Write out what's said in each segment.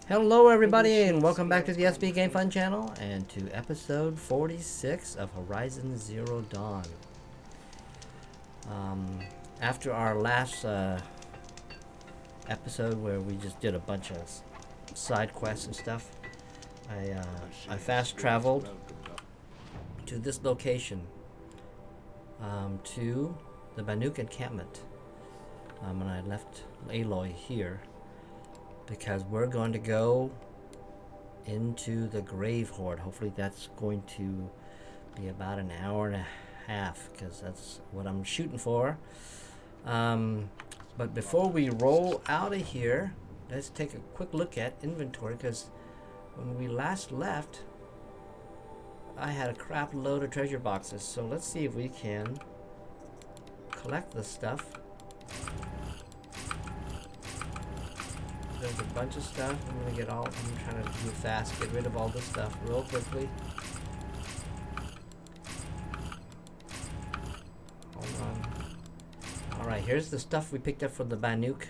Hello everybody and welcome back to the SBGameFun channel and to episode 46 of Horizon Zero Dawn. After our last episode where we just did a bunch of side quests and stuff, I fast traveled to this location, to the Banuk encampment, and I left Aloy here because we're going to go into the grave hoard. Hopefully that's going to be about an hour and a half because that's what I'm shooting for. But before we roll out of here, let's take a quick look at inventory, because when we last left I had a crap load of treasure boxes. So let's see if we can collect the stuff. There's a bunch of stuff. I'm trying to do it fast, get rid of all this stuff real quickly. Hold on. Alright, here's the stuff we picked up from the Banuk.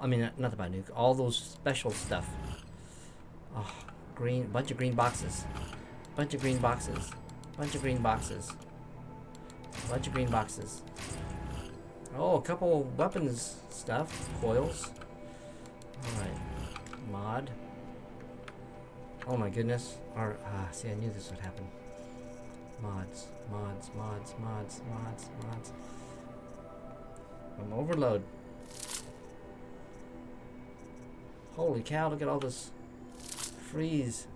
I mean, not the Banuk, all those special stuff. Oh, bunch of green boxes. Bunch of green boxes. Bunch of green boxes. Bunch of green boxes. Oh, a couple weapons stuff, coils. Alright, mod. Oh my goodness. See, I knew this would happen. Mods. I'm overload. Holy cow, look at all this. Freeze.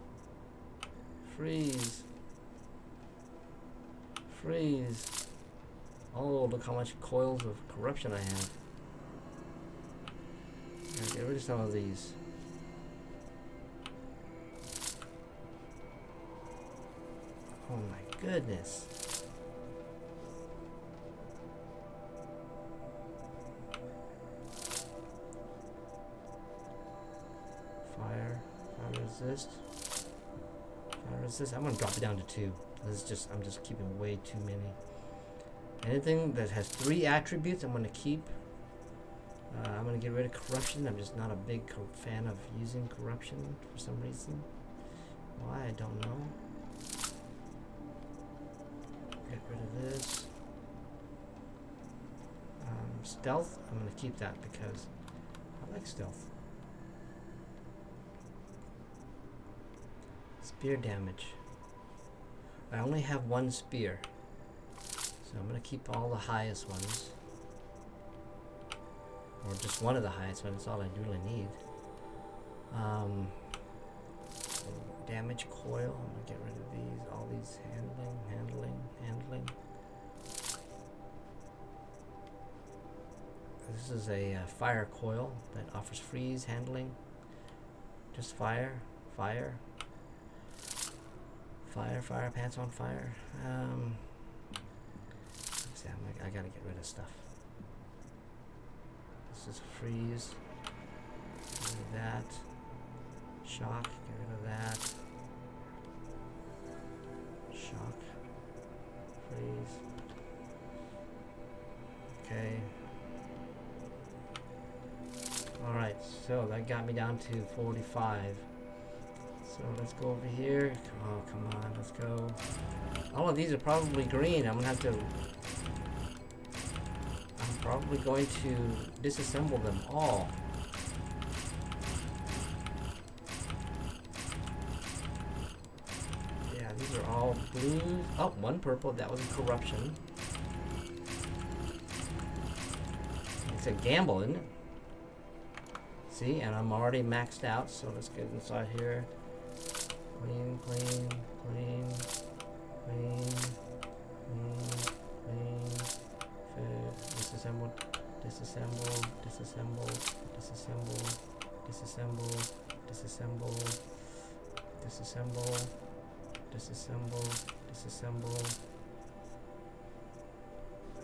Oh, look how much coils of corruption I have. Get rid of some of these. Oh my goodness. Fire resist. I'm gonna drop it down to 2. I'm just keeping way too many. Anything that has 3 attributes I'm gonna keep. I'm going to get rid of corruption. I'm just not a big fan of using corruption for some reason. Why, I don't know. Get rid of this. Stealth, I'm going to keep that because I like stealth. Spear damage. I only have 1 spear, so I'm going to keep all the highest ones. Or just one of the highest ones, that's all I really need. Damage coil, I'm gonna get rid of these, all these handling. This is a fire coil that offers freeze, handling, just fire, pants on fire. See, I gotta get rid of stuff. This is freeze. Get rid of that. Shock. Get rid of that. Shock. Freeze. Okay. Alright, so that got me down to 45. So let's go over here. Oh, come on, let's go. All of these are probably green. I'm probably going to disassemble them all. Yeah, these are all blue. Oh, 1 purple. That was a corruption. It's a gamble, isn't it? See, and I'm already maxed out, so let's get inside here. Clean. Disassemble.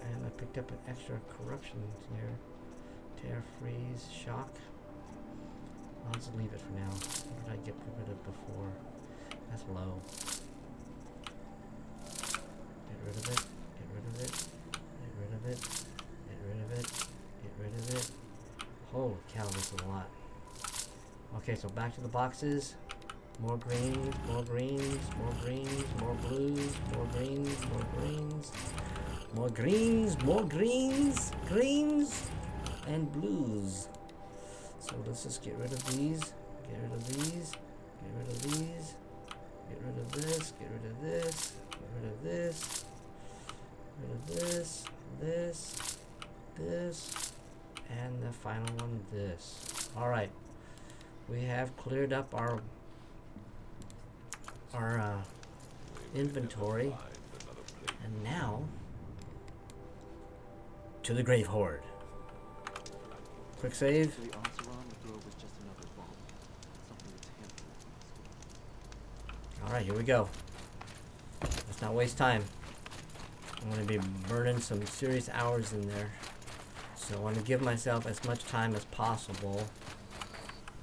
And I picked up an extra corruption here. Tear, freeze, shock. I'll just leave it for now. What did I get rid of before? That's low. Get rid of it. Holy cow, this is a lot. Okay, so back to the boxes. More greens, more greens, more greens, more blues, more greens, more greens, more greens, more greens, greens, and blues. So let's just get rid of these, get rid of these, get rid of these, get rid of this, get rid of this, get rid of this, get rid of this, this, and the final one, this. All right, we have cleared up our inventory, and now to the grave hoard. Quick save. All right, here we go. Let's not waste time. I'm going to be burning some serious hours in there, so I want to give myself as much time as possible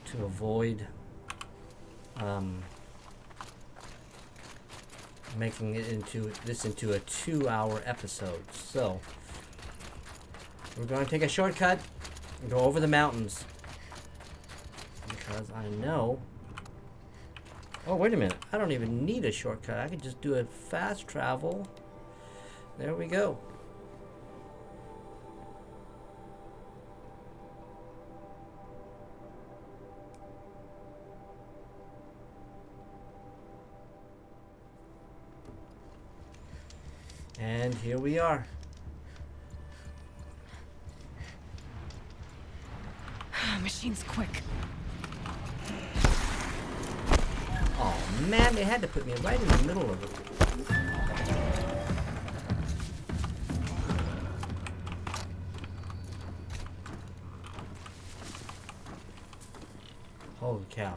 to avoid making it into a 2-hour episode. So we're going to take a shortcut and go over the mountains, because I know. Oh, wait a minute, I don't even need a shortcut. I could just do a fast travel. There we go. And here we are. Machine's quick. Oh man, they had to put me right in the middle of it. Holy cow.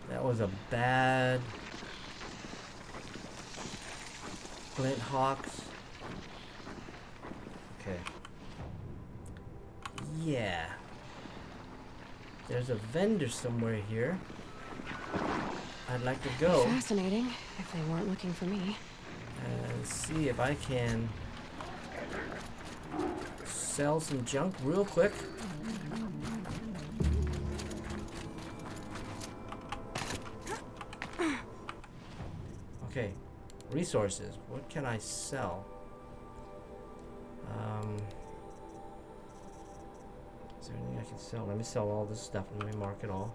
That was a bad Flint Hawks. Okay. Yeah. There's a vendor somewhere here. I'd like to go Fascinating, if they weren't looking for me. and see if I can sell some junk real quick. Okay, resources. What can I sell? Is there anything I can sell? Let me sell all this stuff. Let me mark it all.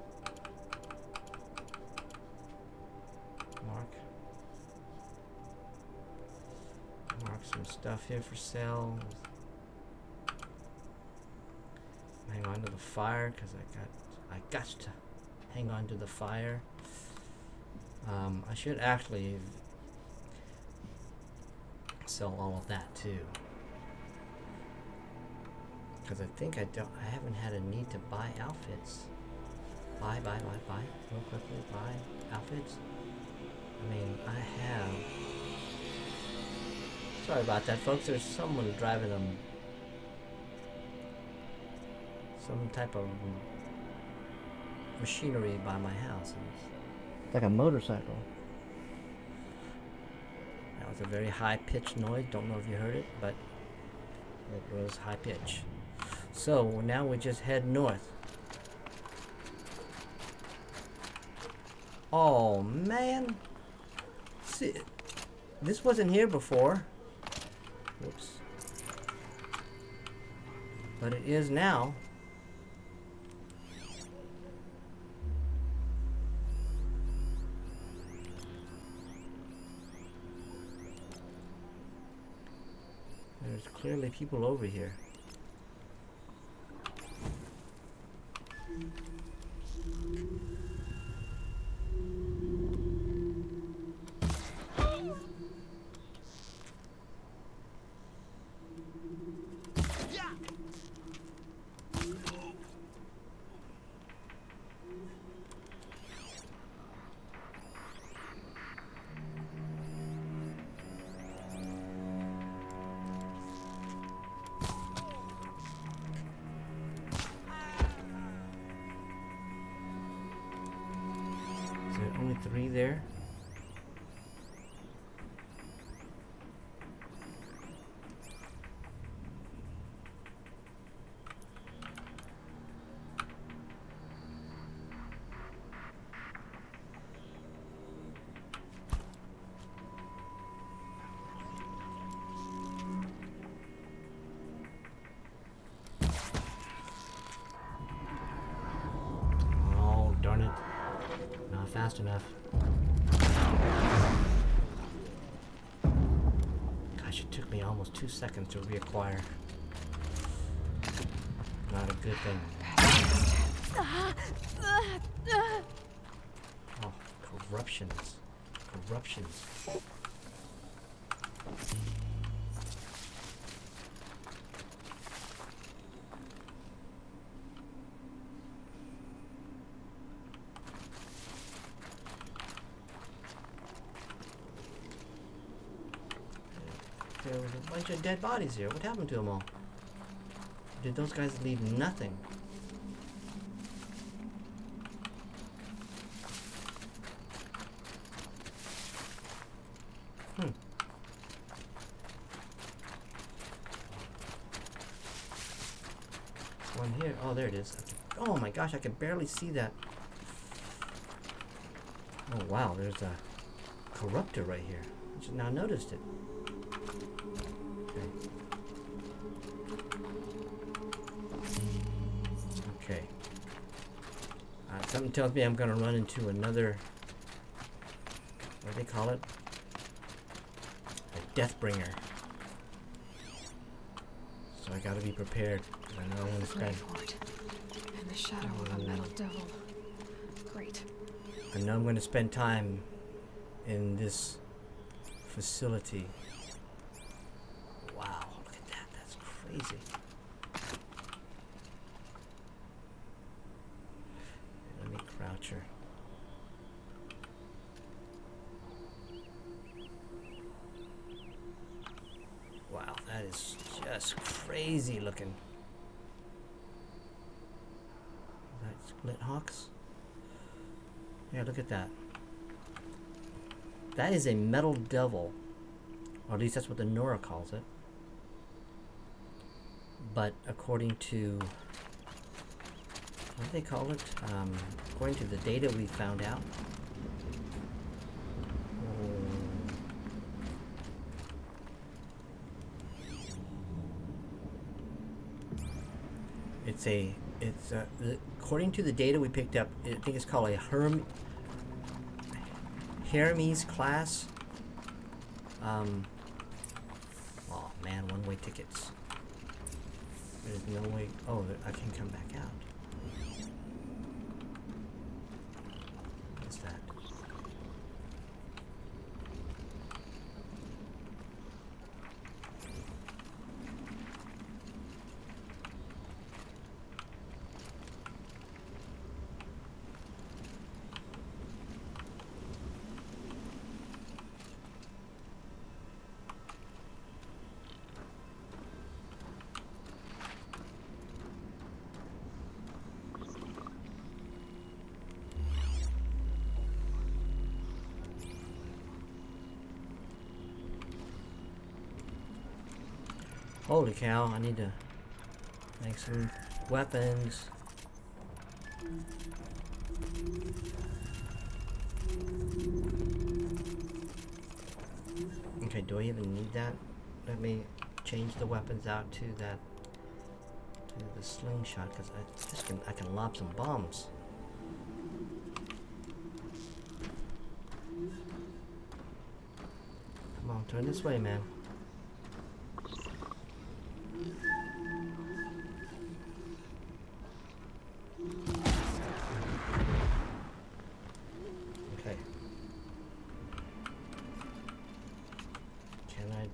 Mark some stuff here for sale. Hang on to the fire, because I got to hang on to the fire. I should actually sell all of that too, because I think I haven't had a need to buy outfits. Buy real quickly. Buy outfits. I mean, I have. Sorry about that, folks. There's someone driving some type of machinery by my house. It's like a motorcycle. That was a very high-pitched noise. Don't know if you heard it, but it was high pitch. So now we just head north. Oh man! See, this wasn't here before. Whoops. But it is now. There's clearly people over here. Only 3 there. fast enough. Gosh, it took me almost 2 seconds to reacquire. Not a good thing. Oh, corruptions. Corruptions. There was a bunch of dead bodies here. What happened to them all? Did those guys leave nothing? One here. Oh, there it is. Oh my gosh, I can barely see that. Oh wow, there's a corruptor right here. I just now noticed it. Okay. Something tells me I'm gonna run into another, what do they call it? A Deathbringer. So I gotta be prepared. I know I'm gonna spend. Hoard. In the shadow of a metal devil. Great. I know I'm gonna spend time in this facility. Wow, look at that. That's crazy. Let me crouch her. Wow, that is just crazy looking. Is that split hawks? Yeah, look at that. That is a metal devil. Or at least that's what the Nora calls it. But according to, what do they call it? According to the data we found out, according to the data we picked up, I think it's called a Hermes class. Oh man, one-way tickets. There's no way. Oh, I can come back out. What's that? Holy cow, I need to make some weapons. Okay, do I even need that? Let me change the weapons out to that, to the slingshot, because I can lob some bombs. Come on, turn this way, man.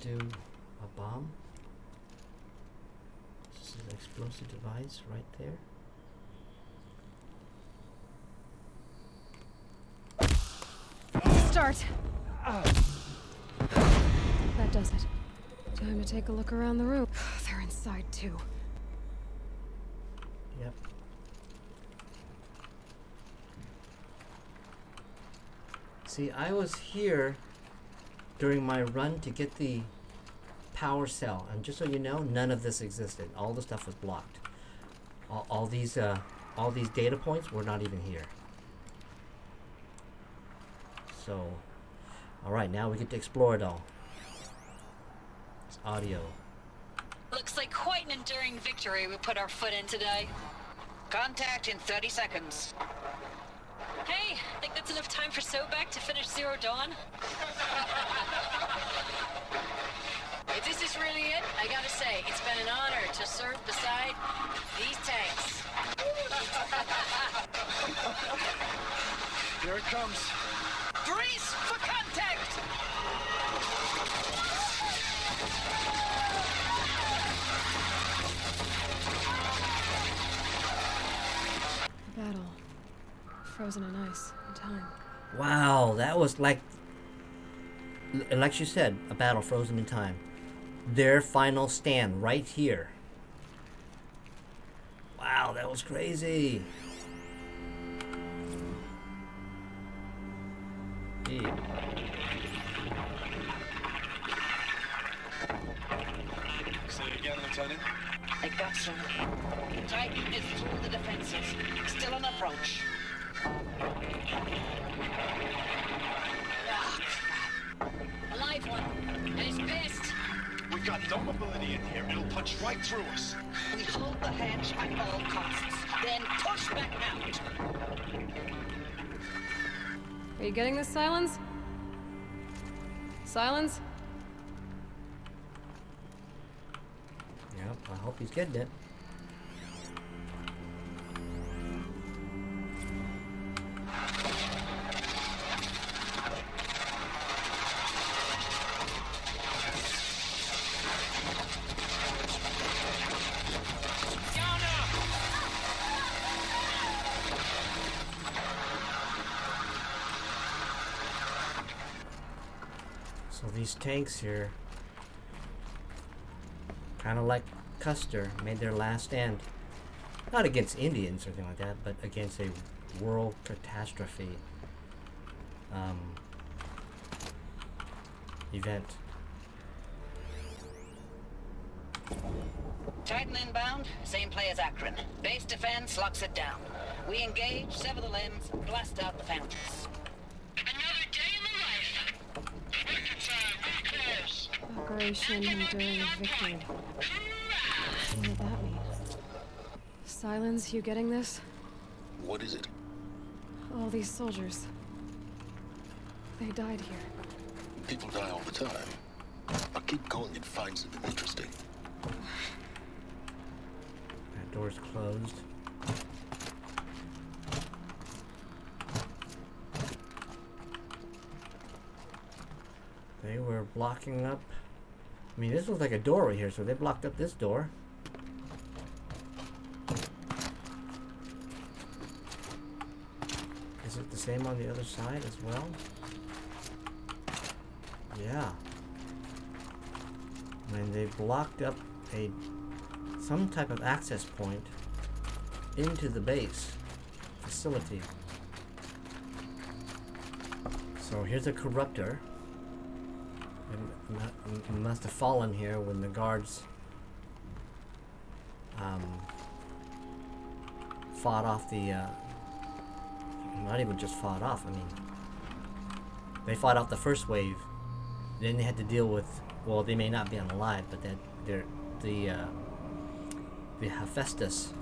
Do a bomb. This is an explosive device right there. Start. That does it. Time to take a look around the room. They're inside too. Yep. See, I was here during my run to get the power cell, and just so you know, none of this existed. All the stuff was blocked. All these data points were not even here. So, all right, now we get to explore it all. It's audio. Looks like quite an enduring victory we put our foot in today. Contact in 30 seconds. Hey, think that's enough time for Sobek to finish Zero Dawn? If this is really it, I gotta say, it's been an honor to serve beside these tanks. Here it comes. Grease for contact! Battle. Frozen in ice in time. Wow, that was like you said, a battle frozen in time. Their final stand right here. Wow, that was crazy. Yeah. Say it again, Lieutenant. I got some. Titan is through the defenses. Still on approach. A live one. And he's pissed. We got no mobility in here. It'll punch right through us. We hold the hedge at all costs, then push back out. Are you getting this, Silence? Silence? Yep, I hope he's getting it. So these tanks here, kind of like Custer, made their last stand. Not against Indians or anything like that, but against a world catastrophe event. Titan inbound, same play as Akron. Base defense locks it down. We engage, sever the limbs, blast out the fountains. Another day in the life. Record time, real close. Operation Enduring Victory. What did that mean? Silence, you getting this? What is it? All these soldiers. They died here. People die all the time. I'll keep going and find something interesting. That door's closed. They were blocking up. I mean, this looks like a door right here, so they blocked up this door. Is it the same on the other side as well? Yeah. I mean, they blocked up some type of access point into the base facility. So here's a corruptor. It must have fallen here when the guards fought off the not even just fought off, I mean they fought off the first wave, then they had to deal with, well, they may not be unalive, but that they're the Hephaestus,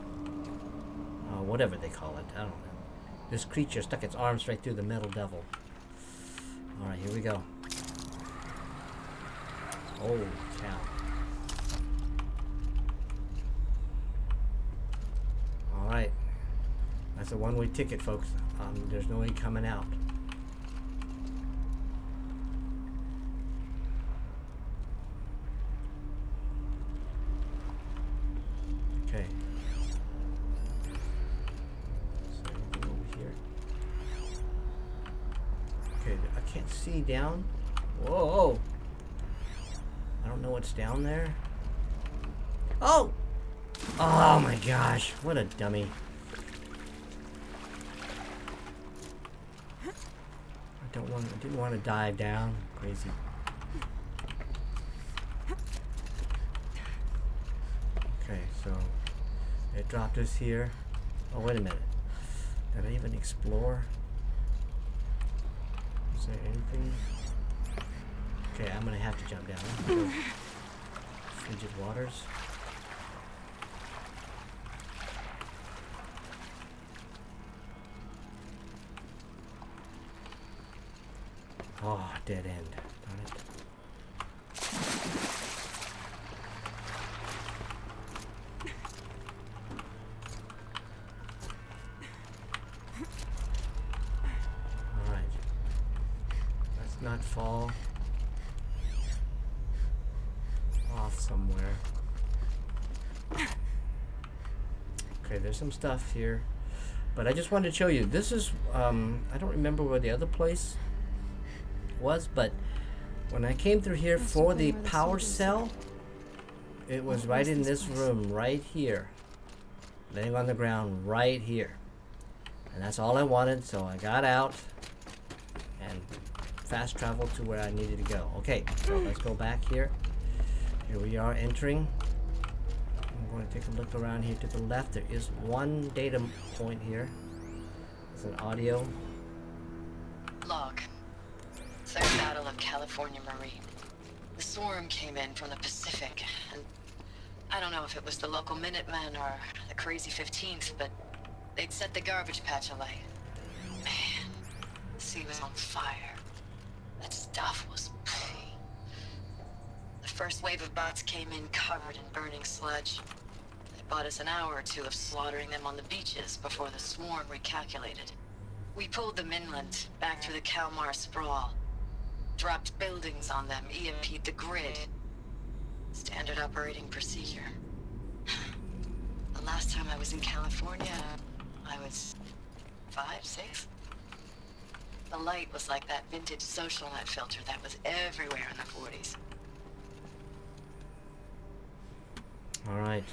whatever they call it, I don't know. This creature stuck its arms right through the metal devil. Alright, here we go. Oh, cow. Alright. That's a one-way ticket, folks. There's no way coming out. Okay. So anything over here? Okay, I can't see down. Whoa! I don't know what's down there. Oh! Oh my gosh, what a dummy. I didn't want to dive down. Crazy. Okay, so it dropped us here. Oh, wait a minute. Did I even explore? Is there anything? Okay, I'm gonna have to jump down. Frigid waters. Oh, dead end. Darn it. Alright. Let's not fall off somewhere. Okay, there's some stuff here. But I just wanted to show you. This is, I don't remember where the other place was, but when I came through here Must for have the been where the power soldiers cell, died. it was What right was in this this place? room, right here. Laying on the ground, right here. And that's all I wanted, so I got out and fast traveled to where I needed to go. Okay, so let's go back here. Here we are entering. I'm going to take a look around here to the left. There is one data point here. It's an audio. Log. Third Battle of California Marine. The swarm came in from the Pacific, and I don't know if it was the local Minutemen or the crazy 15th, but they'd set the garbage patch alight. Man, the sea was on fire. That stuff was pretty. The first wave of bots came in covered in burning sludge. It bought us an hour or two of slaughtering them on the beaches before the swarm recalculated. We pulled them inland, back through the Kalmar sprawl. Dropped buildings on them, EMP'd the grid. Standard operating procedure. The last time I was in California, I was 5, 6? The light was like that vintage social net filter that was everywhere in the 40s. Alright.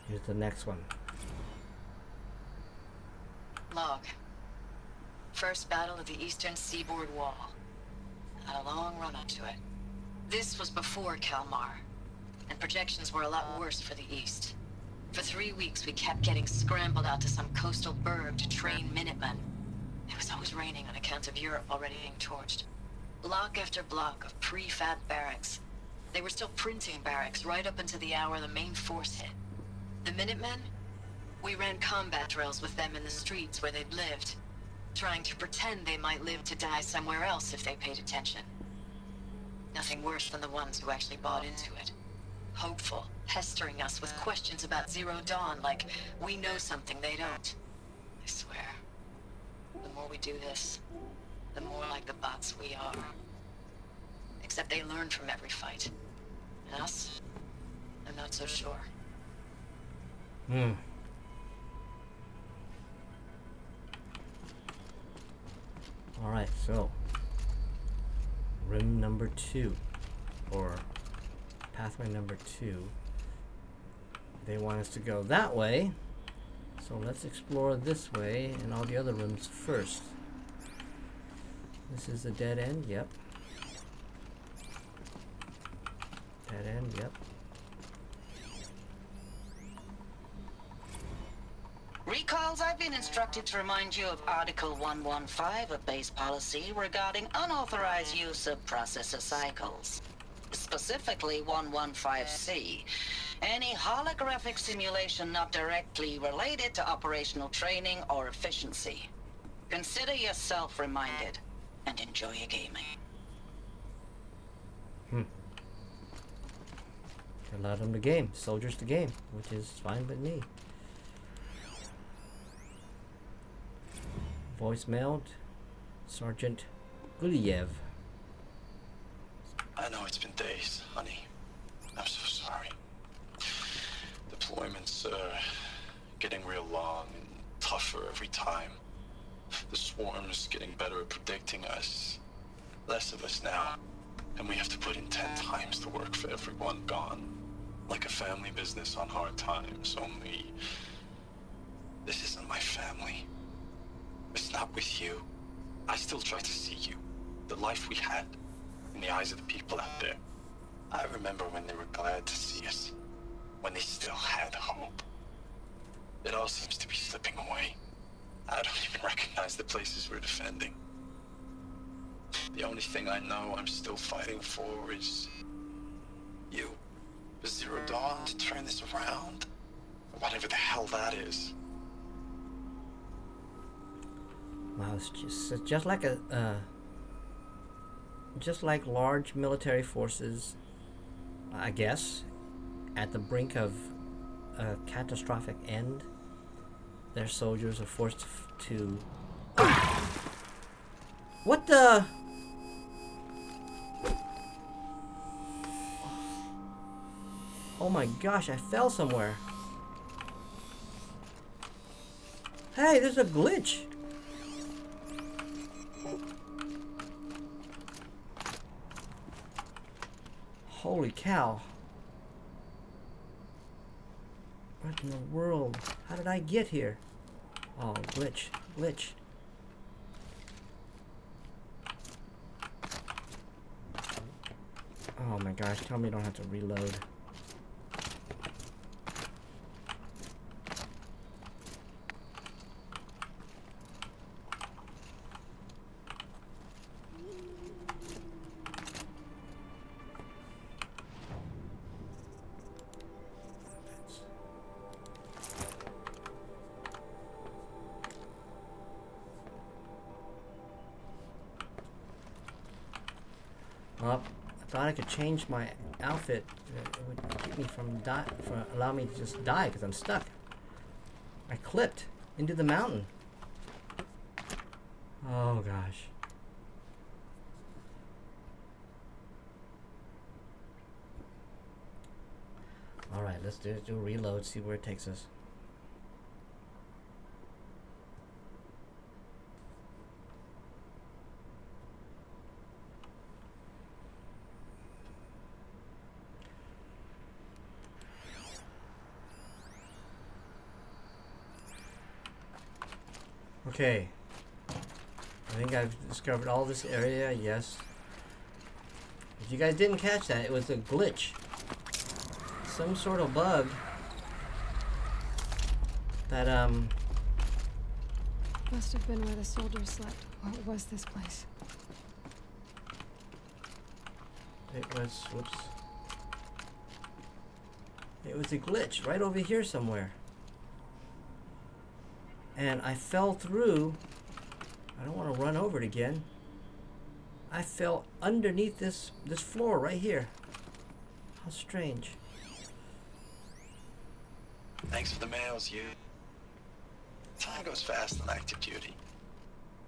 Here's the next one. Log. First battle of the eastern seaboard wall. Had a long run up to it. This was before Kalmar, and projections were a lot worse for the east. For 3 weeks, we kept getting scrambled out to some coastal burg to train Minutemen. It was always raining on account of Europe already being torched. Block after block of prefab barracks. They were still printing barracks right up until the hour the main force hit. The Minutemen? We ran combat drills with them in the streets where they'd lived, trying to pretend they might live to die somewhere else if they paid attention. Nothing worse than the ones who actually bought into it. Hopeful, pestering us with questions about Zero Dawn like we know something they don't. I swear, the more we do this, the more like the bots we are. Except they learn from every fight. And us? I'm not so sure. Alright, so room number 2, or pathway number 2. They want us to go that way, so let's explore this way and all the other rooms first. This is a dead end, yep. Dead end, yep. Recalls, I've been instructed to remind you of Article 115 of base policy regarding unauthorized use of processor cycles. Specifically 115C. Any holographic simulation not directly related to operational training or efficiency. Consider yourself reminded and enjoy your gaming. Allowed them to game, soldiers to game, which is fine with me. Voicemailed Sergeant Guliev. I know it's been days, honey. I'm so sorry. Deployments are getting real long and tougher every time. The swarm is getting better at predicting us. Less of us now, and we have to put in 10 times the work for everyone gone. Like a family business on hard times, only this isn't my family. It's not with you. I still try to see you, the life we had, in the eyes of the people out there. I remember when they were glad to see us, when they still had hope. It all seems to be slipping away. I don't even recognize the places we're defending. The only thing I know I'm still fighting for is you. The Zero Dawn to turn this around. Or whatever the hell that is. Wow, it's just like a just like large military forces, I guess, at the brink of a catastrophic end, their soldiers are forced to. What the? Oh my gosh, I fell somewhere. Hey, there's a glitch. Holy cow. What in the world? How did I get here? Oh, glitch, glitch. Oh my gosh, tell me I don't have to reload. Well, I thought I could change my outfit. It would keep me from allow me to just die because I'm stuck. I clipped into the mountain. Oh gosh. All right, let's do a reload. See where it takes us. Okay, I think I've discovered all this area, yes. If you guys didn't catch that, it was a glitch. Some sort of bug that, Must have been where the soldiers slept. What was this place? it was, whoops. It was a glitch right over here somewhere. And I fell through. I don't want to run over it again. I fell underneath this floor right here. How strange. Thanks for the mails, you. Time goes fast on active duty.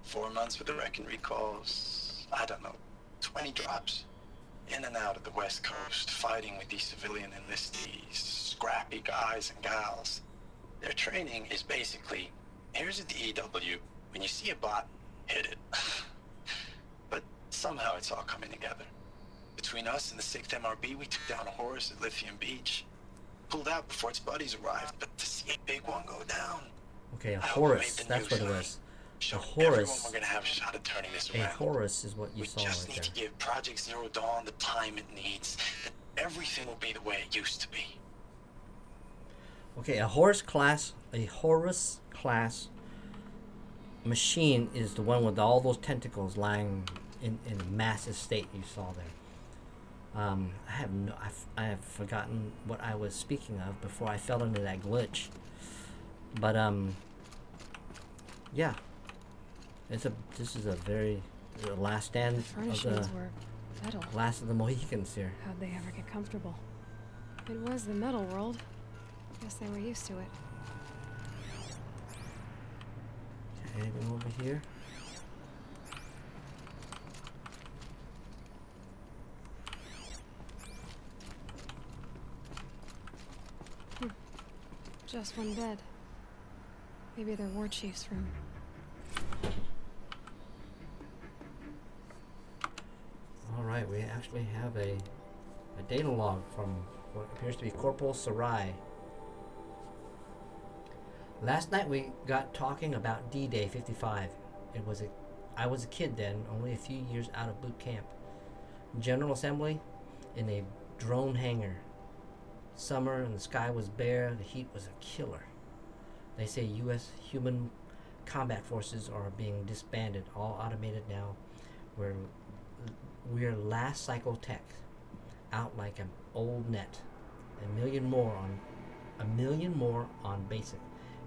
4 months with the wreck and recalls. I don't know, 20 drops. In and out of the West Coast, fighting with these civilian enlistees, scrappy guys and gals. Their training is basically, here's a DEW. When you see a bot, hit it. But somehow it's all coming together. Between us and the 6th MRB, we took down a horse at Lithium Beach. Pulled out before its buddies arrived, but to see a big one go down. Okay, a I hope we Horus. made the That's news, what it honey. was. Show A Horus. everyone we're gonna have a shot at turning this A around. Horus is what you We saw just right need to there. give Project Zero Dawn the time it needs. Then everything will be the way it used to be. Okay, a Horus class machine is the one with all those tentacles lying in a massive state you saw there. I have forgotten what I was speaking of before I fell into that glitch. But yeah, this is a very last stand The of furnishings the were metal. last of the Mohicans here. How'd they ever get comfortable? It was the metal world. Guess they were used to it. Okay, anything over here? Just one bed. Maybe their war chief's room. Alright, we actually have a data log from what appears to be Corporal Sarai. Last night we got talking about D-Day 55. I was a kid then, only a few years out of boot camp. General Assembly in a drone hangar. Summer and the sky was bare, the heat was a killer. They say U.S. human combat forces are being disbanded, all automated now. We're last cycle tech, out like an old net. A million more on basic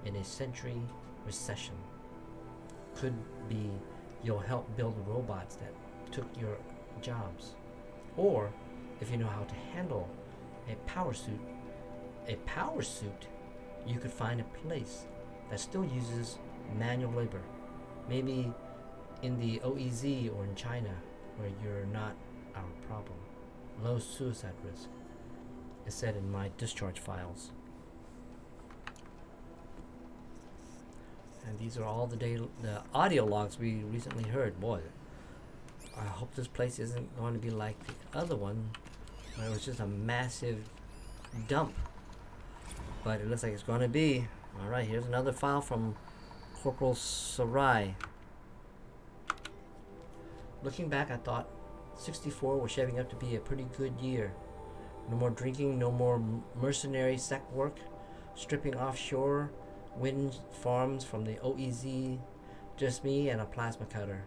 in a century recession. Could be you'll help build robots that took your jobs. Or if you know how to handle a power suit, you could find a place that still uses manual labor. Maybe in the OEZ or in China, where you're not our problem. Low suicide risk, is said in my discharge files. And these are all the audio logs we recently heard. Boy, I hope this place isn't going to be like the other one, where it was just a massive dump. But it looks like it's going to be. Alright, here's another file from Corporal Sarai. Looking back, I thought 64 was shaping up to be a pretty good year. No more drinking, no more mercenary sect work, stripping offshore wind farms from the OEZ, just me and a plasma cutter,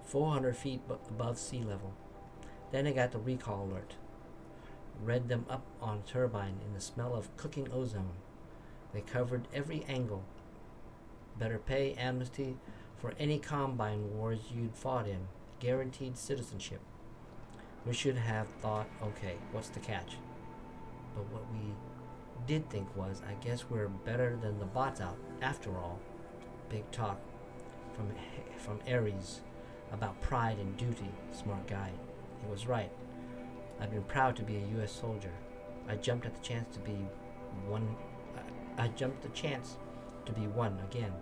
400 feet above sea level. Then I got the recall alert. Read them up on a turbine in the smell of cooking ozone. They covered every angle. Better pay, amnesty for any combine wars you'd fought in. Guaranteed citizenship. We should have thought, okay, what's the catch? But what we did think was, I guess we're better than the bots out, after all. Big talk from Ares about pride and duty. Smart guy. He was right. I've been proud to be a U.S. soldier. I jumped at the chance to be one. I jumped the chance to be one again,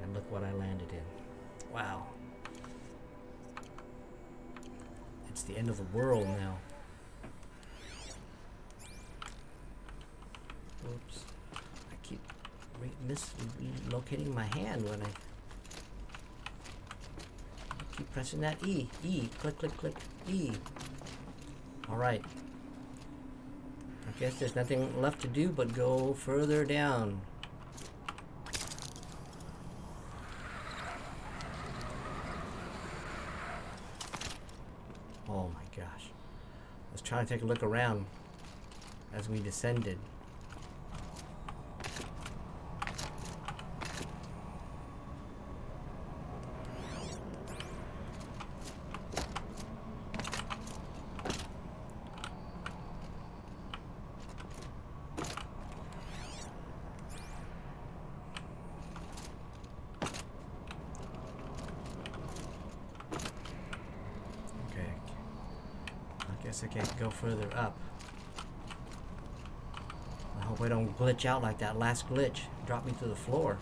and look what I landed in. Wow. It's the end of the world now. Oops. I keep mislocating my hand when I keep pressing that E. E. Click, click, click. E. Alright. I guess there's nothing left to do but go further down. Oh my gosh. I was trying to take a look around as we descended. I can't go further up. I hope I don't glitch out like that last glitch. Drop me to the floor.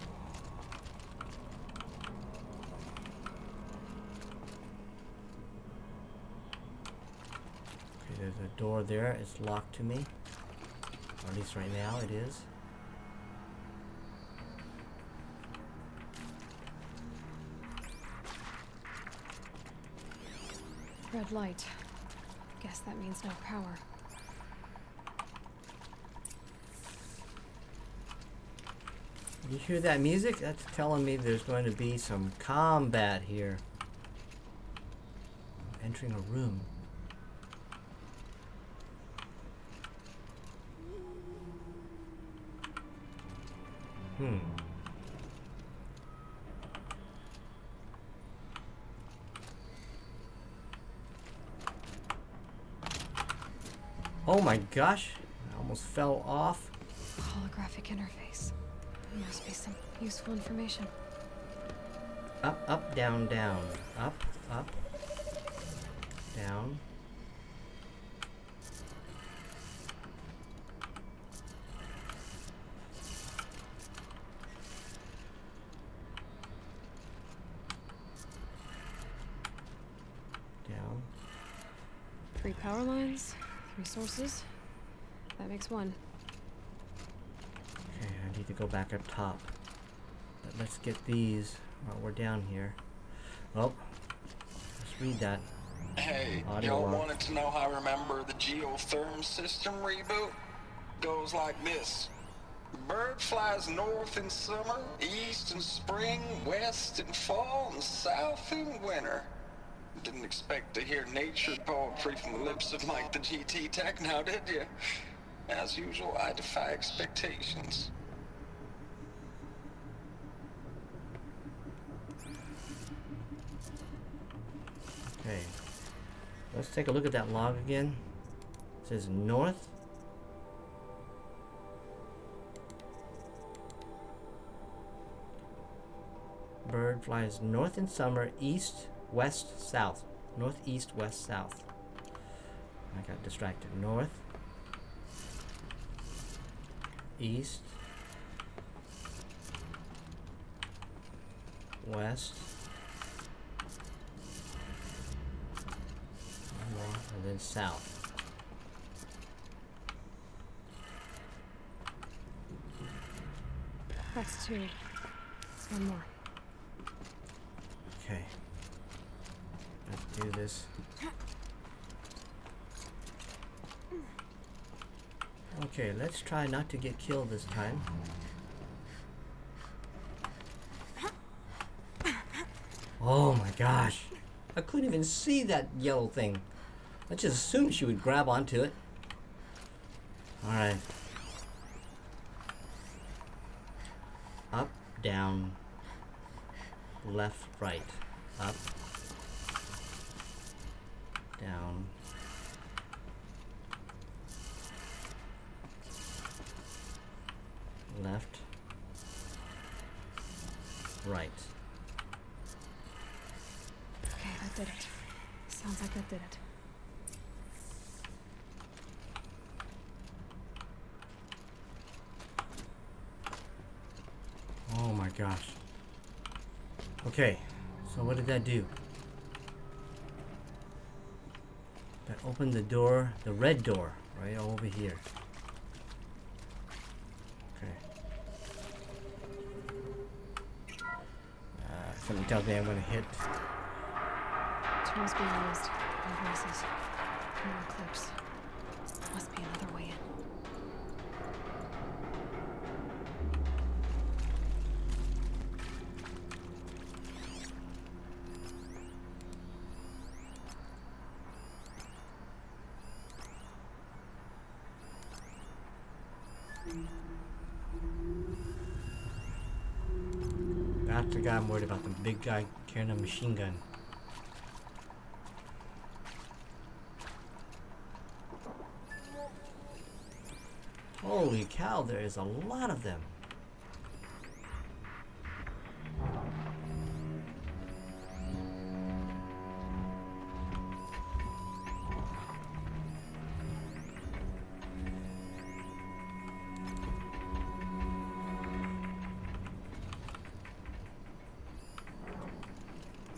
Okay, there's a door there. It's locked to me. Or at least right now it is. Red light. Guess that means no power. You hear that music? That's telling me there's going to be some combat here. Entering a room. Oh my gosh, I almost fell off. Holographic interface. There must be some useful information. Up, up, down, down. Up, up, down. Down. 3 power lines. 3 sources. That makes 1. Okay, I need to go back up top. But let's get these while we're down here. Oh, let's read that. Hey, Audio y'all log. wanted to know how I remember the geotherm system reboot? Goes like this. Bird flies north in summer, east in spring, west in fall, and south in winter. Didn't expect to hear nature poetry from the lips of Mike the GT Tech now, did you? As usual, I defy expectations. Okay. let's take a look at that log again. It says north. Bird flies north in summer, east, west, south. North, east, west, south. I got distracted. North, east, west, and then south. That's 2. It's 1 more. Okay. Let's do this. Okay, let's try not to get killed this time. Oh my gosh. I couldn't even see that yellow thing. I just assumed she would grab onto it. Alright. Up, down, left, right. Up, down, left, right. Okay, that did it. Sounds like that did it. Oh my gosh. Okay, so what did that do? That opened the door, the red door, right over here. Okay. Something tells me I'm gonna hit. Tools being used. No voices. More clips. Must be another way in. That's the guy I'm worried about, the big guy carrying a machine gun. Holy cow, there is a lot of them.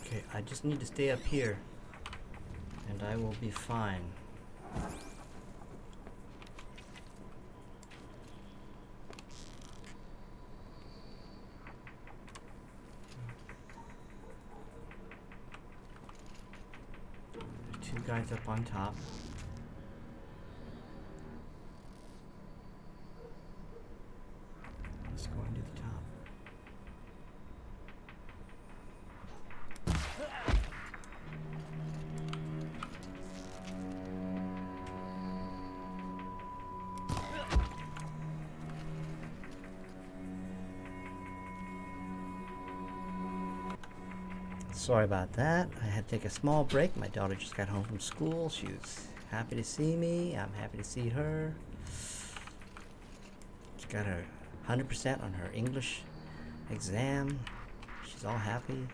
Okay, I just need to stay up here and I will be fine. Two guys up on top. Let's go into the top. Sorry about that. I had to take a small break. My daughter just got home from school. She was happy to see me. I'm happy to see her. She got her 100% on her English exam. She's all happy.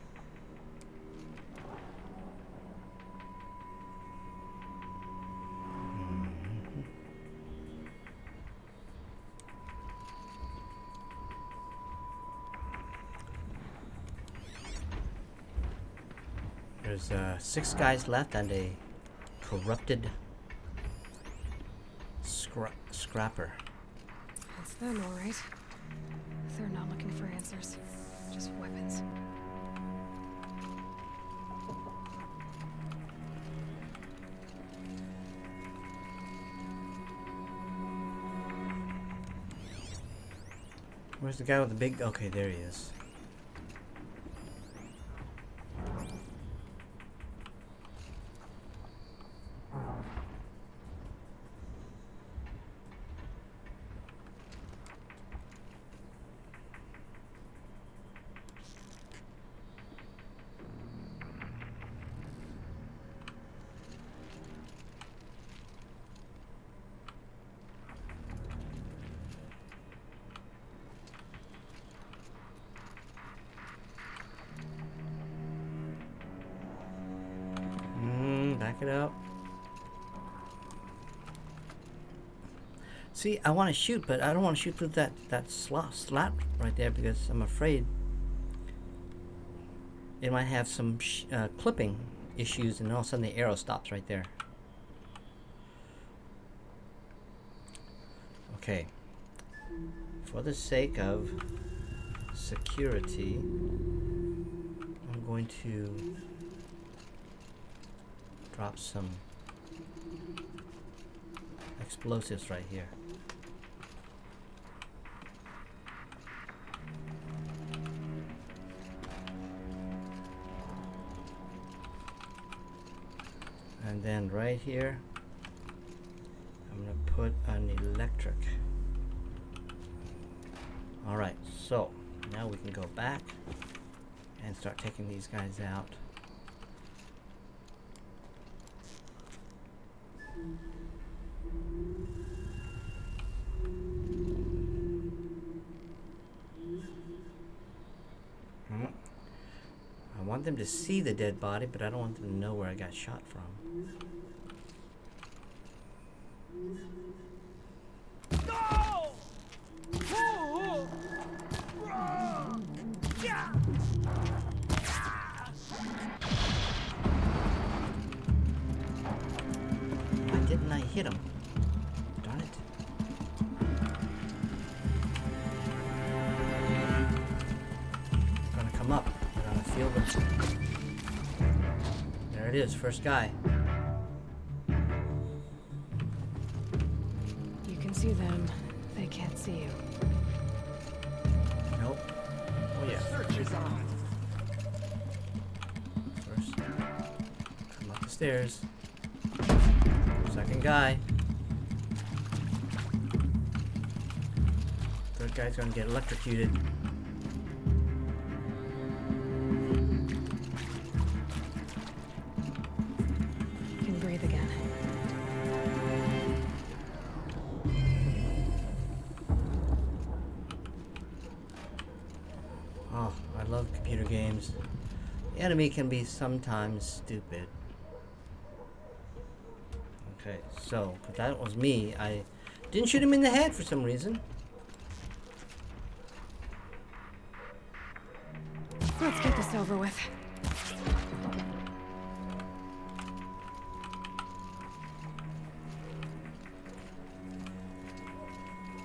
There's 6 guys left and a corrupted scrapper. That's them, all right. They're not looking for answers, just weapons. Where's the guy with the big... Okay, there he is. check it out. See, I want to shoot, but I don't want to shoot through that slat right there because I'm afraid it might have some clipping issues, and all of a sudden the arrow stops right there. Okay. For the sake of security, I'm going to drop some explosives right here. And then right here, I'm going to put an electric. Alright, so now we can go back and start taking these guys out. I want them to see the dead body, but I don't want them to know where I got shot from. Why didn't I hit him? Darn it. Gonna come up. We're gonna feel the... There it is, first guy. You can see them. They can't see you. Nope. Oh yeah. Search is on. First, come up the stairs. Second guy. Third guy's gonna get electrocuted. You can breathe again. Oh, I love computer games. The enemy can be sometimes stupid. Okay, so if that was me, I didn't shoot him in the head for some reason. Let's get this over with.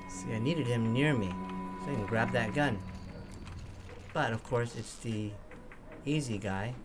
See, I needed him near me so I can grab that gun. But of course, it's the easy guy.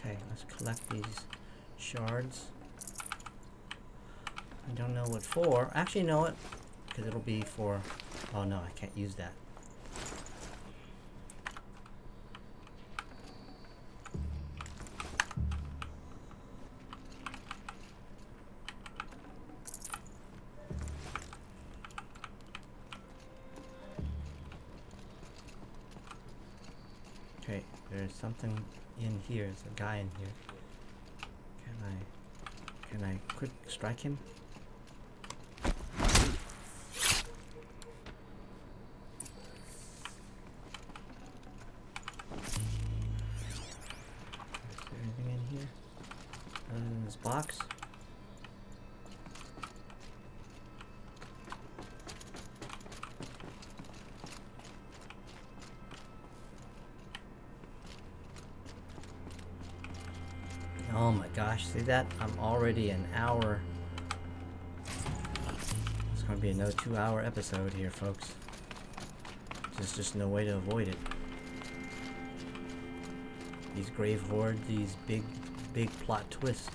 Okay, let's collect these shards. I don't know what for. Actually, know what? Because it'll be for... Oh no, I can't use that. Okay, there's something in here. There's a guy in here. Can I quick strike him? Is there anything in here other than this box? Oh my gosh, see that? I'm already an hour. It's gonna be another 2-hour episode here, folks. There's just no way to avoid it. These grave hoard, these big plot twists.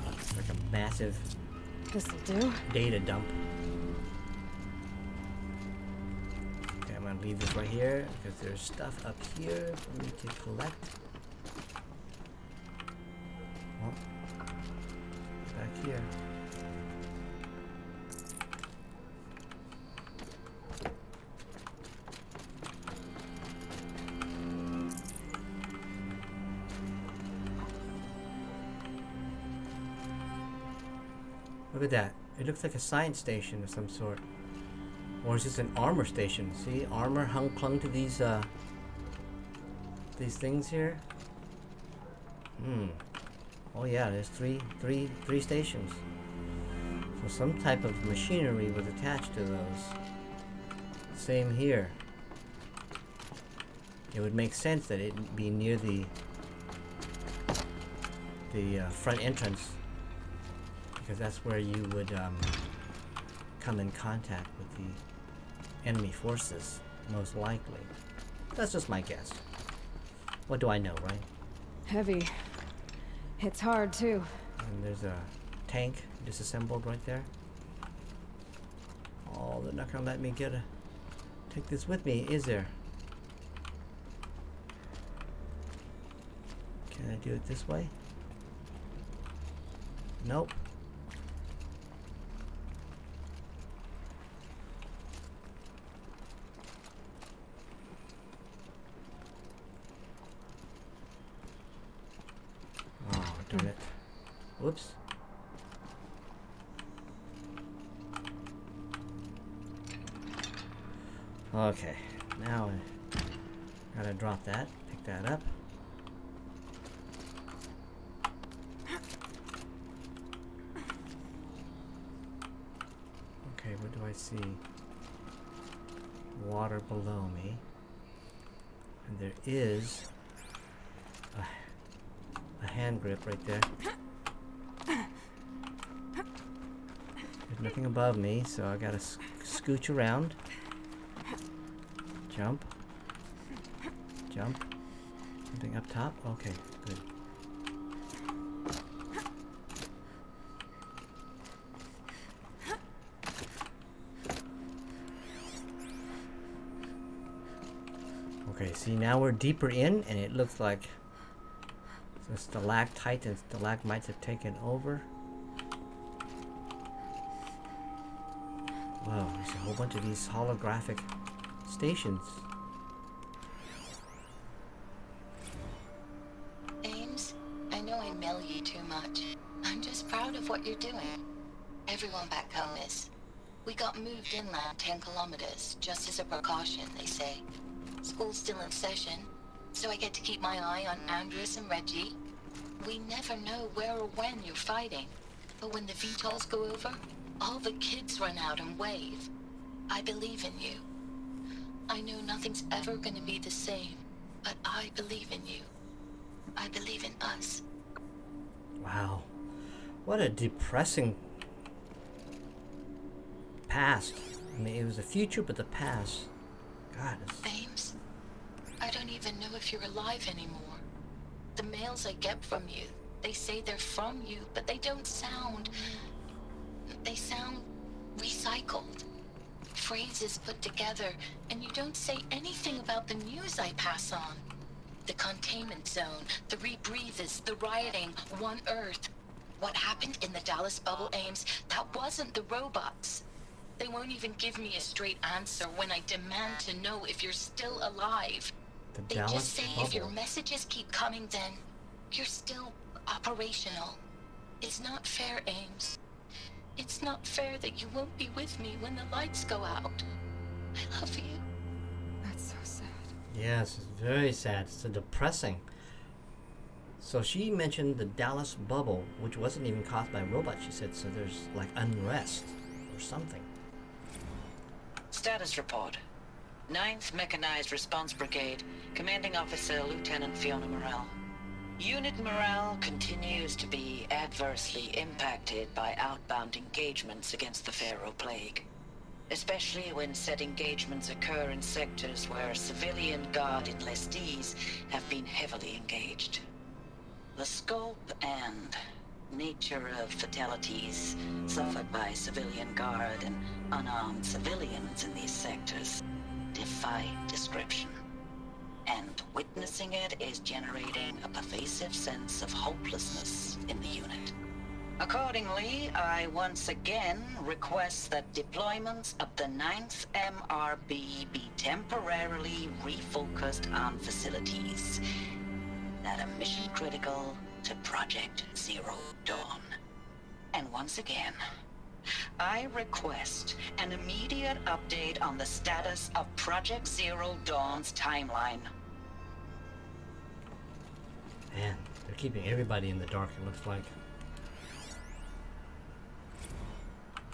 It's like a massive This'll do. data dump. leave this right here because there's stuff up here for me to collect. Oh, back here. Look at that. It looks like a science station of some sort. Or is this an armor station? See, armor clung to these things here. Oh yeah, there's three stations. So some type of machinery was attached to those. Same here. It would make sense that it be near the front entrance, because that's where you would come in contact with the enemy forces, most likely. That's just my guess. What do I know, right? Heavy. It's hard too. And there's a tank disassembled right there. Oh, they're not gonna let me take this with me, is there? Can I do it this way? Nope. Oh, darn it. Whoops. Okay, now I gotta drop that, pick that up. Okay, what do I see? Water below me. And there is a hand grip right there. There's nothing above me, so I gotta scooch around. Jump. Jump. Something up top? Okay, good. Okay, see, now we're deeper in, and it looks like the stalactite and stalagmites have taken over. Wow, there's a whole bunch of these holographic stations. Ames, I know I mail you too much. I'm just proud of what you're doing. Everyone back home is. We got moved inland 10 kilometers, just as a precaution, they say. School's still in session, so I get to keep my eye on Andres and Reggie. We never know where or when you're fighting, but when the VTOLs go over, all the kids run out and wave. I believe in you. I know nothing's ever gonna be the same, but I believe in you. I believe in us. Wow. What a depressing past. I mean, it was the future, but the past. God, it's... Ames, I don't even know if you're alive anymore. The mails I get from you, they say they're from you, but they don't sound... They sound recycled. Phrases put together, and you don't say anything about the news I pass on. The containment zone, the rebreathers, the rioting, One Earth. What happened in the Dallas bubble, Ames, that wasn't the robots. They won't even give me a straight answer when I demand to know if you're still alive. The They Dallas just say if your bubble. messages keep coming, then you're still operational. It's not fair, Ames. It's not fair that you won't be with me when the lights go out. I love you. That's so sad. Yes, it's very sad. It's so depressing. So she mentioned the Dallas bubble, which wasn't even caused by robots, she said, so there's like unrest or something. Status report. 9th Mechanized Response Brigade, Commanding Officer Lieutenant Fiona Morrell. Unit morale continues to be adversely impacted by outbound engagements against the Pharaoh Plague, especially when said engagements occur in sectors where civilian guard enlistees have been heavily engaged. The scope and nature of fatalities suffered by civilian guard and unarmed civilians in these sectors defy description. And witnessing it is generating a pervasive sense of hopelessness in the unit. Accordingly, I once again request that deployments of the 9th MRB be temporarily refocused on facilities that are mission critical to Project Zero Dawn. And once again, I request an immediate update on the status of Project Zero Dawn's timeline. Man, they're keeping everybody in the dark, it looks like.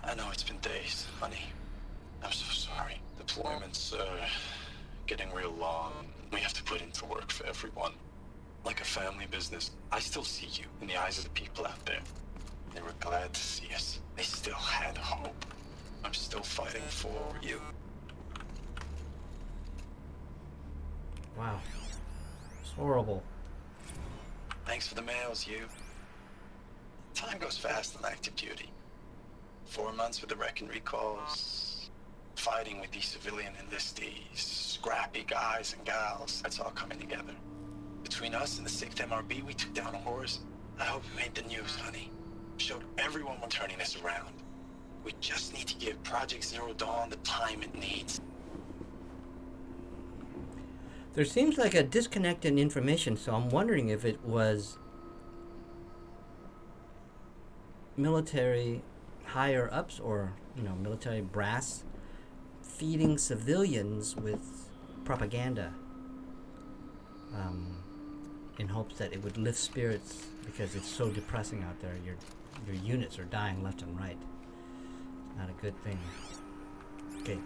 I know it's been days, honey. I'm so sorry. Deployments are getting real long. We have to put into work for everyone. Like a family business. I still see you in the eyes of the people out there. They were glad to see us. They still had hope. I'm still fighting for you. Wow. It's horrible. Thanks for the mails, you. Time goes fast on active duty. 4 months with the wreck and recalls. Fighting with these civilian enlistees. Scrappy guys and gals. That's all coming together. Between us and the 6th MRB, we took down a horse. I hope it made the news, honey. Showed everyone we're turning this around. We just need to give Project Zero Dawn the time it needs. There seems like a disconnect in information, so I'm wondering if it was military higher ups or, military brass feeding civilians with propaganda in hopes that it would lift spirits because it's so depressing out there. Your units are dying left and right. Not a good thing. Okay,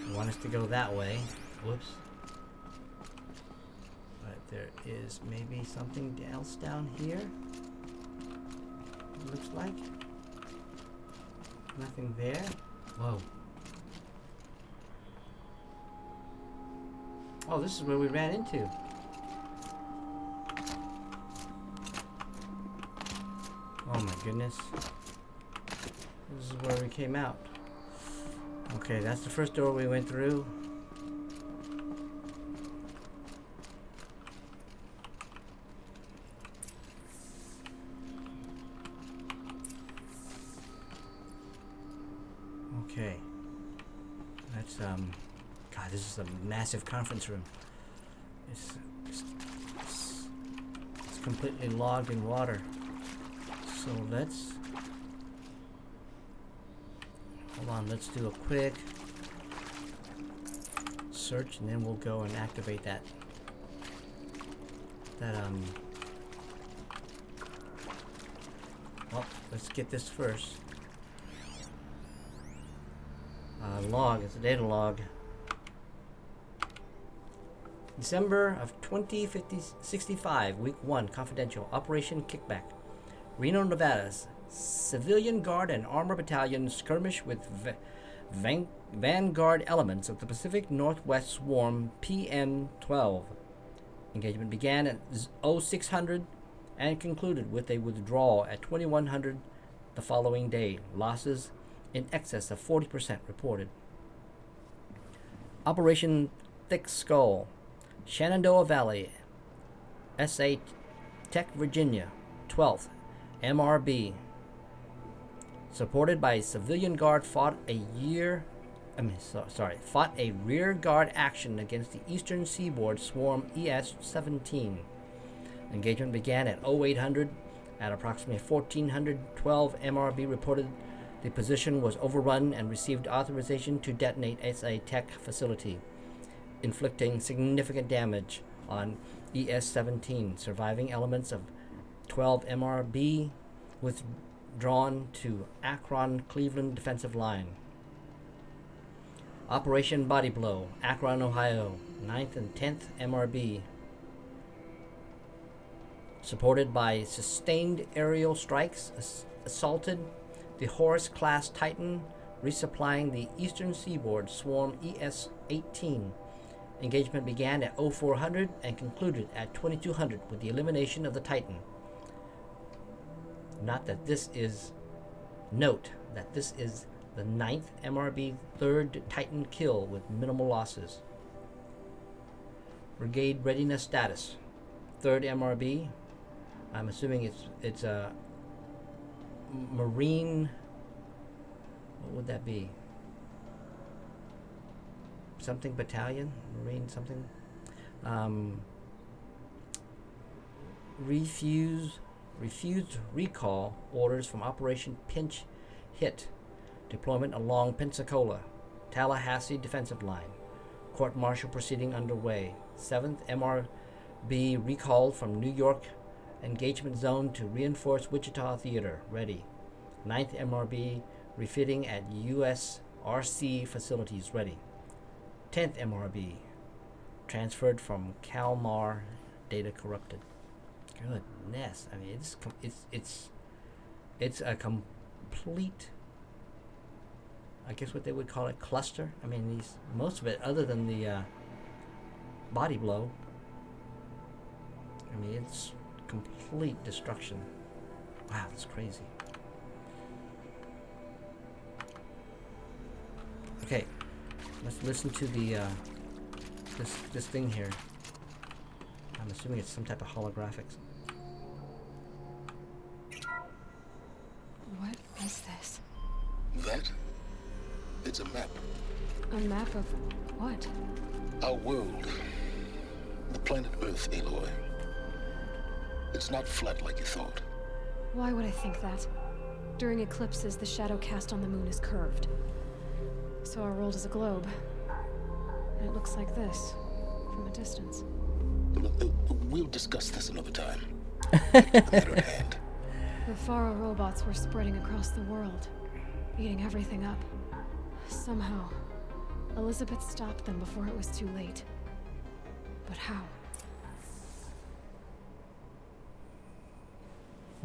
you want us to go that way. Whoops. But there is maybe something else down here. It looks like. Nothing there. Whoa. Oh, this is where we ran into. Oh my goodness. This is where we came out. Okay, that's the first door we went through. Okay. That's God, this is a massive conference room. It's completely logged in water. So let's hold on, let's do a quick search and then we'll go and activate that well, let's get this first. Log, it's a data log. December of 2065, week 1, confidential, Operation Kickback. Reno, Nevada's Civilian Guard and Armor Battalion skirmish with vanguard elements of the Pacific Northwest Swarm PM-12. Engagement began at 0600 and concluded with a withdrawal at 2100 the following day. Losses in excess of 40% reported. Operation Thick Skull, Shenandoah Valley, SA Tech, Virginia, 12th MRB, supported by Civilian Guard, fought a rear guard action against the Eastern Seaboard Swarm ES-17. Engagement began at 0800. At approximately 1400, 12 MRB reported the position was overrun and received authorization to detonate SA Tech facility, inflicting significant damage on ES-17. Surviving elements of 12 MRB withdrawn to Akron, Cleveland defensive line. Operation Body Blow, Akron, Ohio, 9th and 10th MRB, supported by sustained aerial strikes, assaulted the Horus-class Titan, resupplying the Eastern Seaboard Swarm ES-18. Engagement began at 0400 and concluded at 2200 with the elimination of the Titan. Note that this is the 9th MRB 3rd Titan kill with minimal losses. Brigade readiness status. 3rd MRB. I'm assuming it's a Marine. What would that be? Something battalion? Marine something? Refused recall orders from Operation Pinch Hit. Deployment along Pensacola, Tallahassee defensive line. Court-martial proceeding underway. 7th MRB recalled from New York engagement zone to reinforce Wichita Theater. Ready. 9th MRB refitting at USRC facilities. Ready. 10th MRB transferred from Kalmar. Data corrupted. Goodness, I mean it's a complete, I guess what they would call it, cluster. I mean most of it, other than the body blow, I mean it's complete destruction. Wow, that's crazy. Okay, let's listen to the this thing here. I'm assuming it's some type of holographics. What is this? That? It's a map. A map of what? Our world. The planet Earth, Aloy. It's not flat like you thought. Why would I think that? During eclipses, the shadow cast on the moon is curved. So our world is a globe. And it looks like this, from a distance. We'll discuss this another time. The matter at hand. The Faro robots were spreading across the world, eating everything up. Somehow, Elizabeth stopped them before it was too late. But how?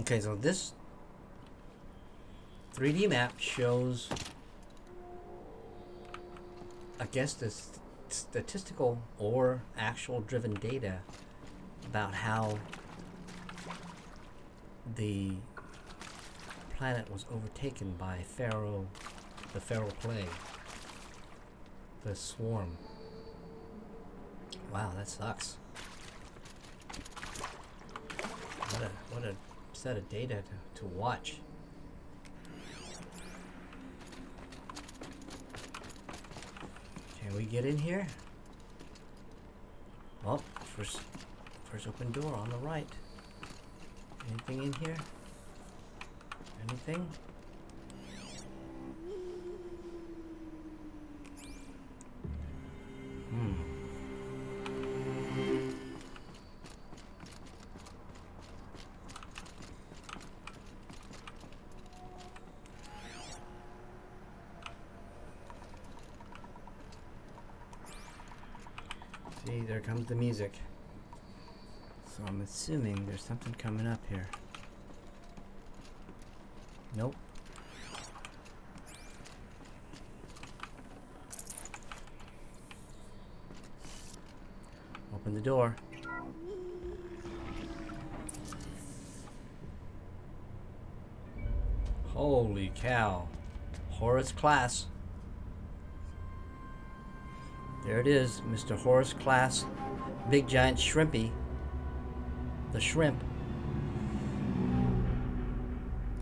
Okay, so this 3D map shows, I guess, this statistical or actual driven data about how the planet was overtaken by the Pharaoh plague, the swarm. Wow, that sucks. What a set of data to watch. Can we get in here? Oh, first open door on the right. Anything in here? Anything? See, there comes the music. So I'm assuming there's something coming up here. Nope. Open the door. Holy cow. Horace Class. There it is, Mr. Horace Class. Big giant shrimpy. The shrimp.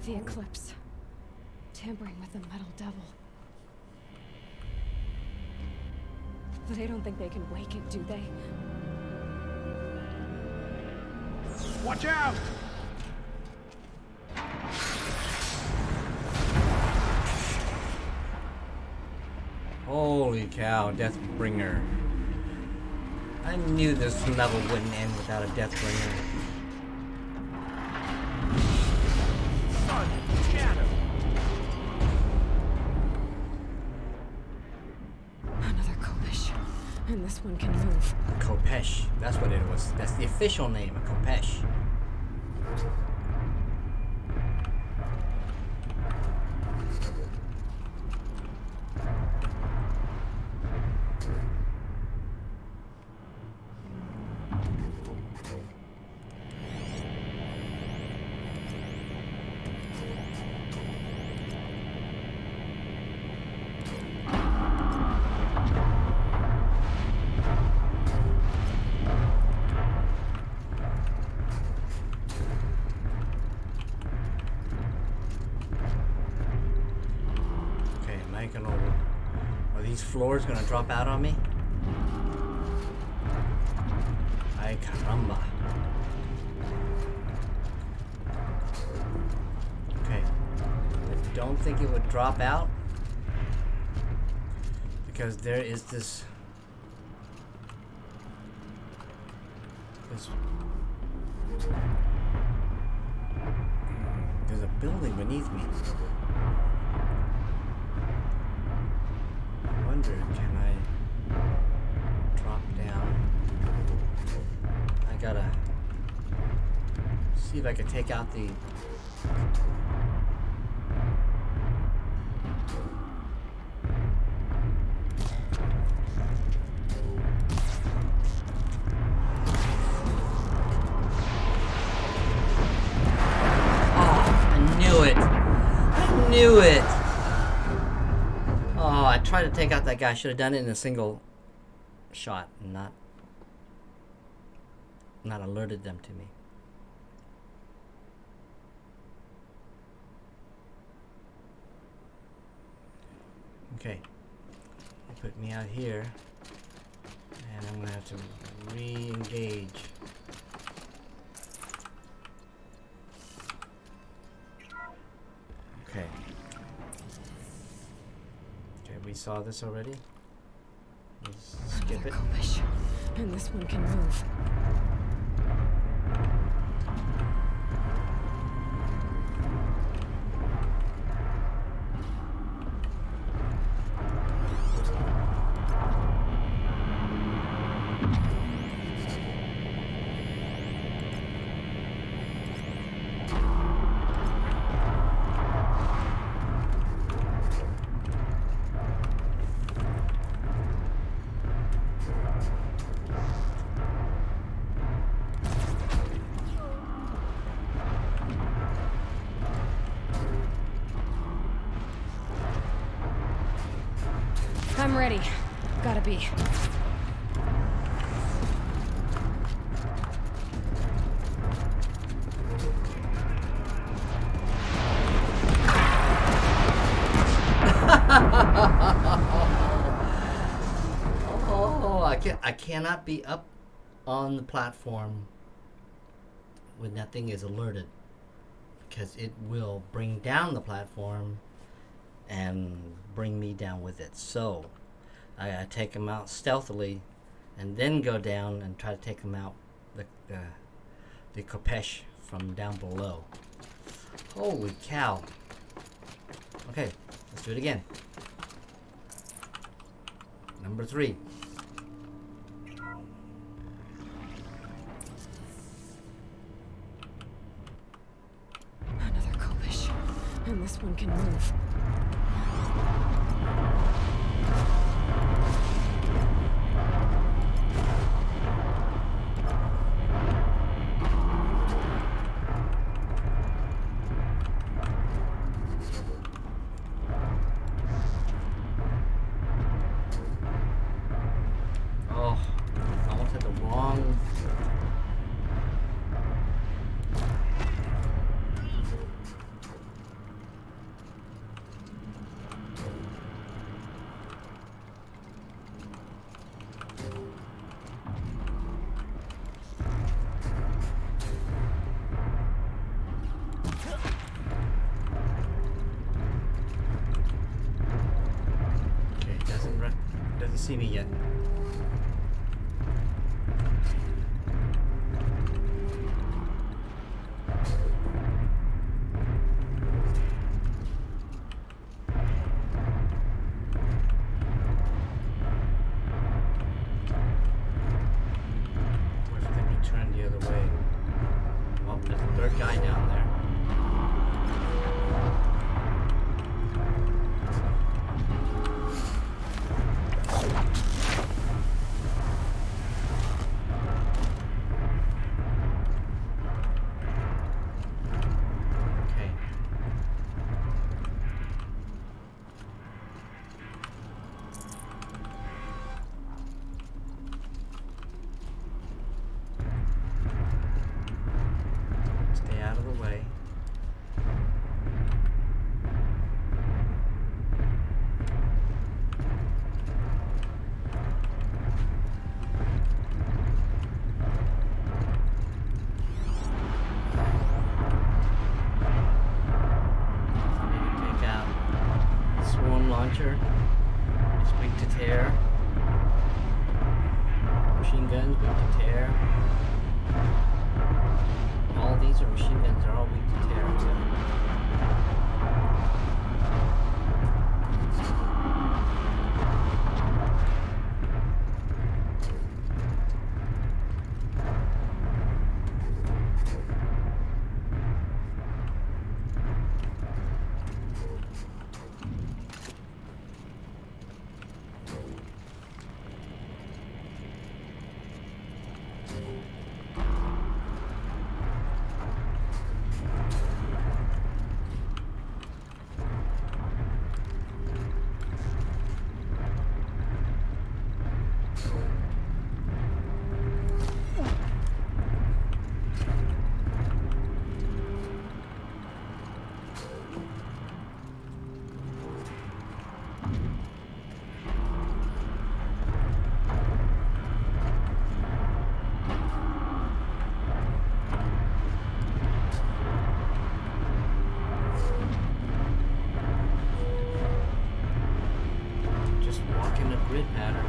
The eclipse. Tampering with the metal devil. They don't think they can wake it, do they? Watch out! Holy cow, Deathbringer. I knew this level wouldn't end without a Deathbringer. Son, scatter! Another Kopish. And this one can move. A Kopesh. That's what it was. That's the official name, a Kopesh. Am I gonna... Are these floors gonna drop out on me? Ay caramba. Okay. I don't think it would drop out. Because there is this... There's a building beneath me. I wonder, can I drop down? I gotta see if I can take out the... Knew it! Oh, I tried to take out that guy. I should have done it in a single shot and not alerted them to me. Okay. They put me out here. And I'm gonna have to re-engage. Okay. Okay, we saw this already. Let's skip it. Kopish. And this one can move. I'm ready. Gotta be. Oh, I cannot be up on the platform when that thing is alerted, because it will bring down the platform and bring me down with it. So I take him out stealthily and then go down and try to take him out, the Kopesh from down below. Holy cow. Okay, let's do it again. Number 3. Another Kopish. And this one can move. Oh, I almost had the wrong... Doesn't see me yet. What if they turn the other way? Well, there's a third guy down there. drone launcher. It's weak to tear. Machine guns, weak to tear. All these are machine guns, they're all weak to tear. So. Grid pattern.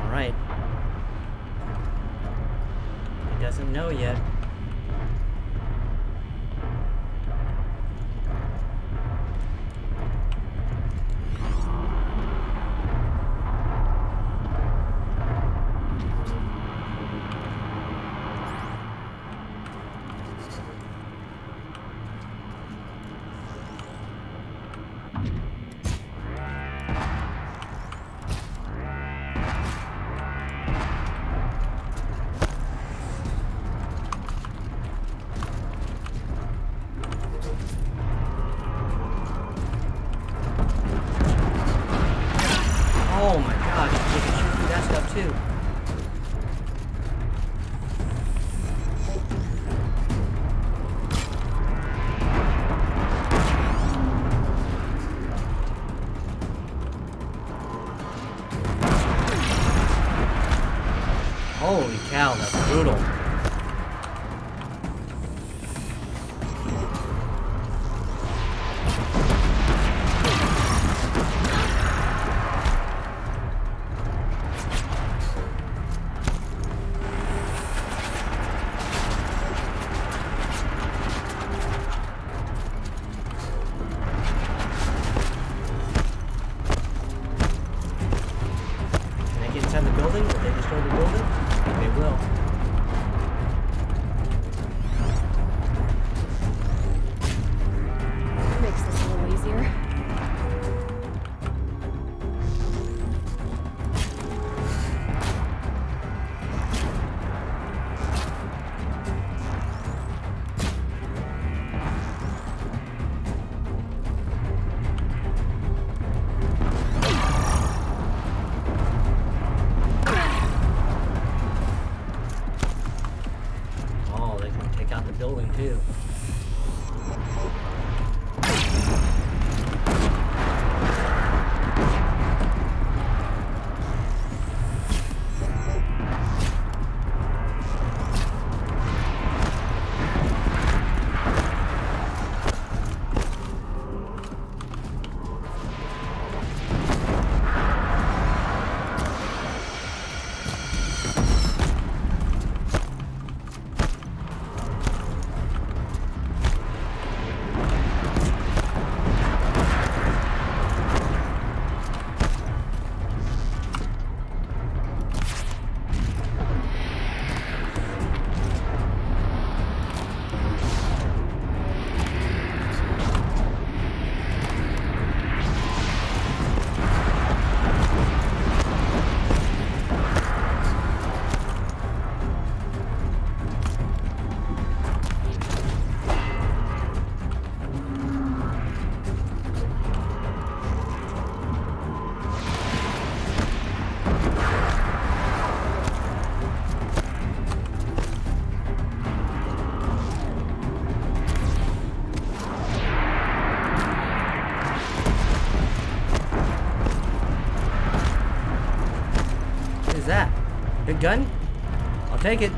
Alright. He doesn't know yet. Oh my gosh, they can shoot through that stuff too. Holy cow, that's brutal. Inside the building? Will they destroy the building? They will. big gun? I'll take it.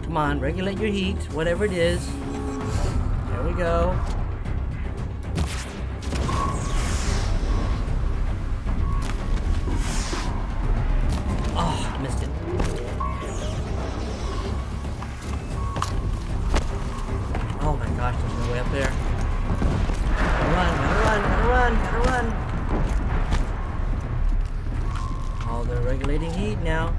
Come on, regulate your heat, whatever it is. There we go. Oh, missed it. Oh my gosh, there's no way up there. Gotta run. Oh, they're regulating heat now.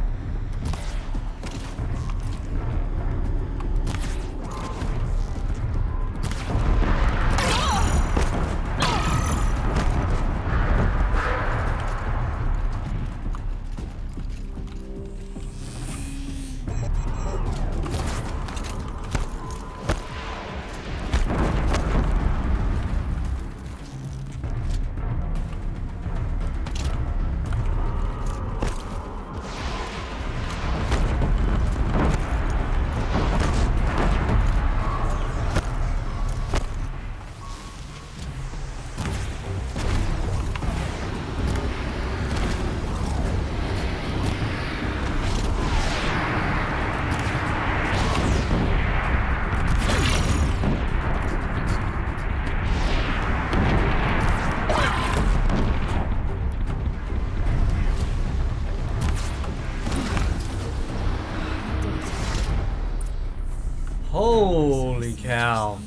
Holy cow.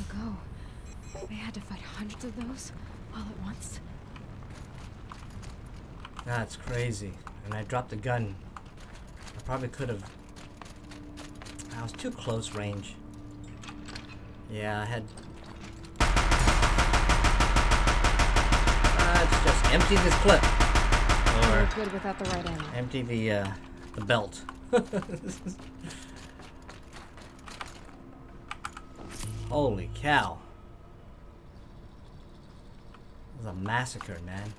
They had to fight hundreds of those all at once. That's crazy. And I dropped the gun. I probably could have. I was too close range. Yeah, I had. Let's just empty this clip. Or good without the right ammo. empty the belt. Holy cow. It was a massacre, man.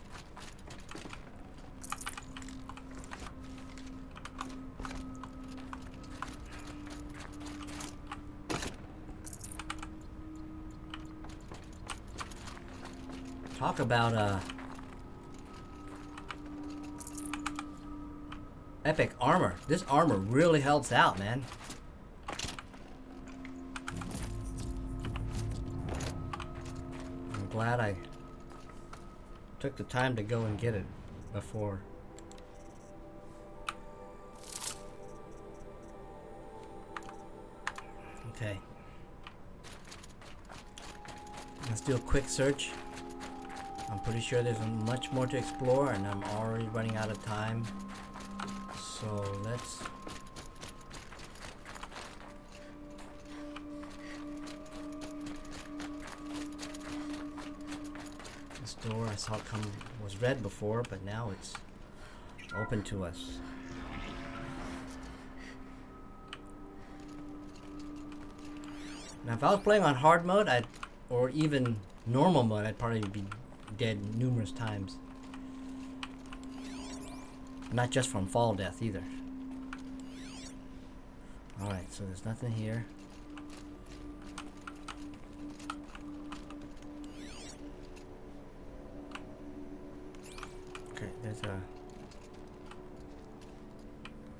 Talk about epic armor. This armor really helps out, man. I'm glad I took the time to go and get it before. Okay. Let's do a quick search. I'm pretty sure there's much more to explore, and I'm already running out of time. So let's... This door I saw was red before, but now it's open to us. Now if I was playing on hard mode, I'd or even normal mode, I'd probably be dead numerous times. Not just from fall death either. Alright, so there's nothing here. Okay, there's a...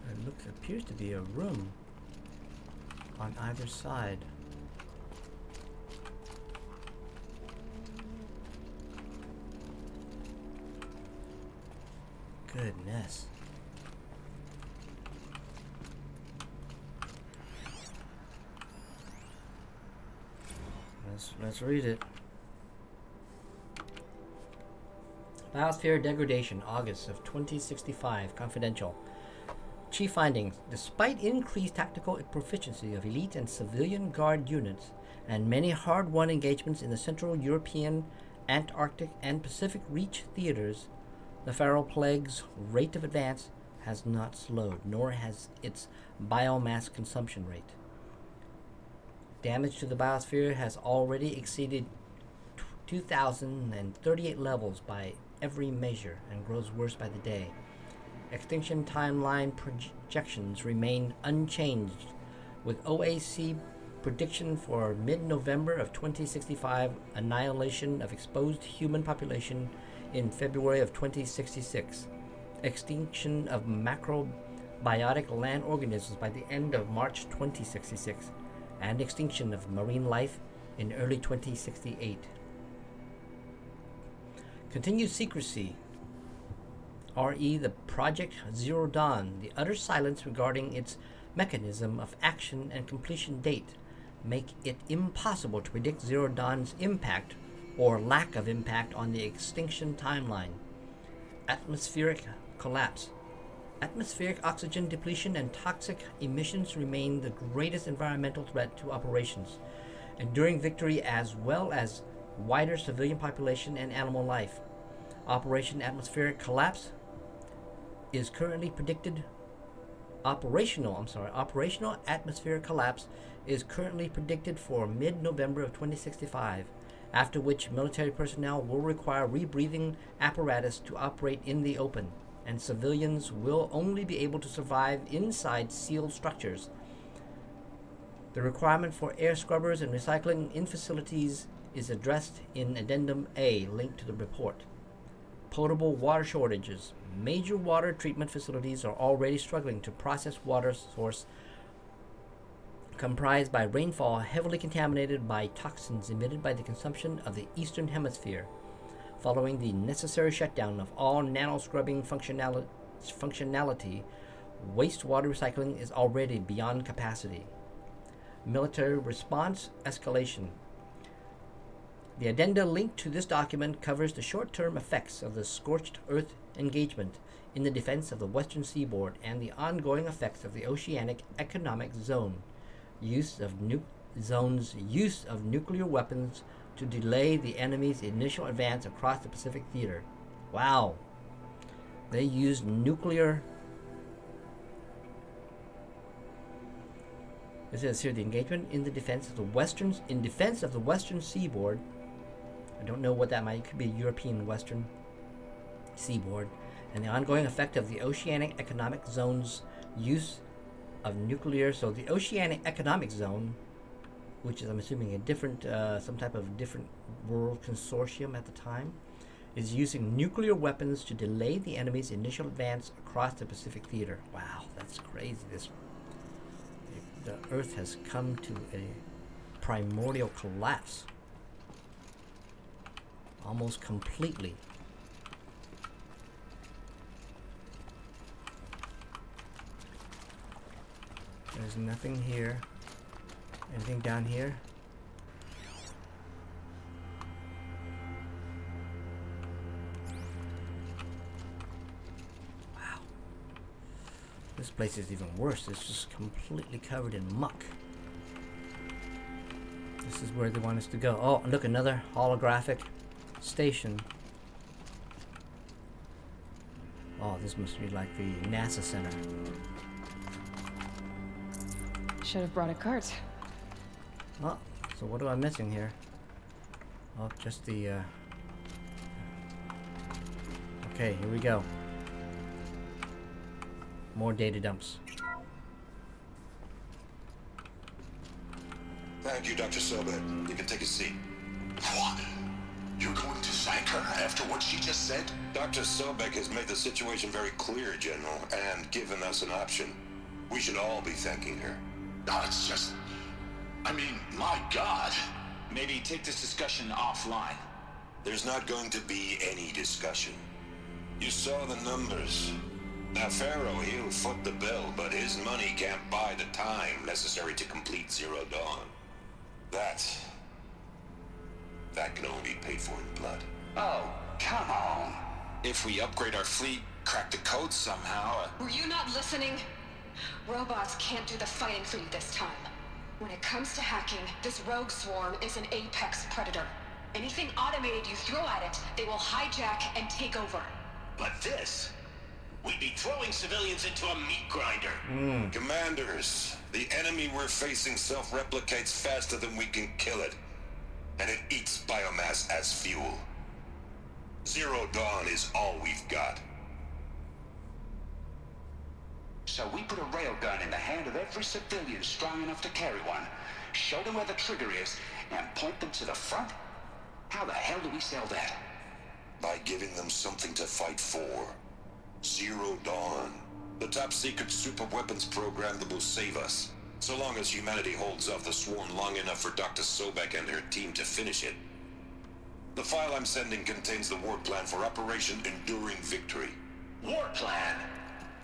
It appears to be a room on either side. Goodness. Let's read it. Biosphere degradation, August of 2065, confidential. Chief findings: despite increased tactical proficiency of elite and civilian guard units and many hard-won engagements in the Central European, Antarctic, and Pacific Reach theaters, the feral plague's rate of advance has not slowed, nor has its biomass consumption rate. Damage to the biosphere has already exceeded 2,038 levels by every measure and grows worse by the day. Extinction timeline projections remain unchanged, with OAC prediction for mid-November of 2065 annihilation of exposed human population in February of 2066, extinction of macrobiotic land organisms by the end of March 2066, and extinction of marine life in early 2068. Continued secrecy, RE the Project Zero Dawn, the utter silence regarding its mechanism of action and completion date make it impossible to predict Zero Dawn's impact or lack of impact on the extinction timeline. Atmospheric collapse. Atmospheric oxygen depletion and toxic emissions remain the greatest environmental threat to operations, enduring victory as well as wider civilian population and animal life. Operational atmospheric atmospheric collapse is currently predicted for mid-November of 2065, after which military personnel will require rebreathing apparatus to operate in the open, and civilians will only be able to survive inside sealed structures. The requirement for air scrubbers and recycling in facilities is addressed in Addendum A linked to the report. Potable water shortages. Major water treatment facilities are already struggling to process water source comprised by rainfall heavily contaminated by toxins emitted by the consumption of the Eastern Hemisphere. Following the necessary shutdown of all nano-scrubbing functionality, wastewater recycling is already beyond capacity. Military response escalation. The addenda linked to this document covers the short-term effects of the scorched earth engagement in the defense of the western seaboard and the ongoing effects of the Oceanic Economic Zone use of nuclear weapons to delay the enemy's initial advance across the Pacific theater. Wow. They used nuclear. It says here the engagement in the defense of the western seaboard. I don't know what that might. It could be European western seaboard, and the ongoing effect of the Oceanic Economic Zone's use of nuclear. So the Oceanic Economic Zone, which is I'm assuming a different, some type of different world consortium at the time, is using nuclear weapons to delay the enemy's initial advance across the Pacific theater. Wow, that's crazy. The Earth has come to a primordial collapse. Almost completely. There's nothing here. Anything down here? Wow. This place is even worse. It's just completely covered in muck. This is where they want us to go. Oh, look, another holographic station. Oh, this must be like the NASA center. Should have brought a cart. Oh, so what am I missing here? Oh, just the, okay, here we go. More data dumps. Thank you, Dr. Sobek. You can take a seat. What? You're going to thank her after what she just said? Dr. Sobek has made the situation very clear, General, and given us an option. We should all be thanking her. No, it's just... I mean, my God. Maybe take this discussion offline. There's not going to be any discussion. You saw the numbers. Now, Pharaoh, he'll foot the bill, but his money can't buy the time necessary to complete Zero Dawn. That can only be paid for in blood. Oh, come on. If we upgrade our fleet, crack the code somehow... Were you not listening? Robots can't do the fighting for you this time. When it comes to hacking, this rogue swarm is an apex predator. Anything automated you throw at it, they will hijack and take over. But this, we'd be throwing civilians into a meat grinder. Commanders, the enemy we're facing self-replicates faster than we can kill it. And it eats biomass as fuel. Zero Dawn is all we've got. So we put a railgun in the hand of every civilian strong enough to carry one, show them where the trigger is, and point them to the front? How the hell do we sell that? By giving them something to fight for. Zero Dawn. The top secret super weapons program that will save us. So long as humanity holds off the swarm long enough for Dr. Sobek and her team to finish it. The file I'm sending contains the war plan for Operation Enduring Victory. War plan?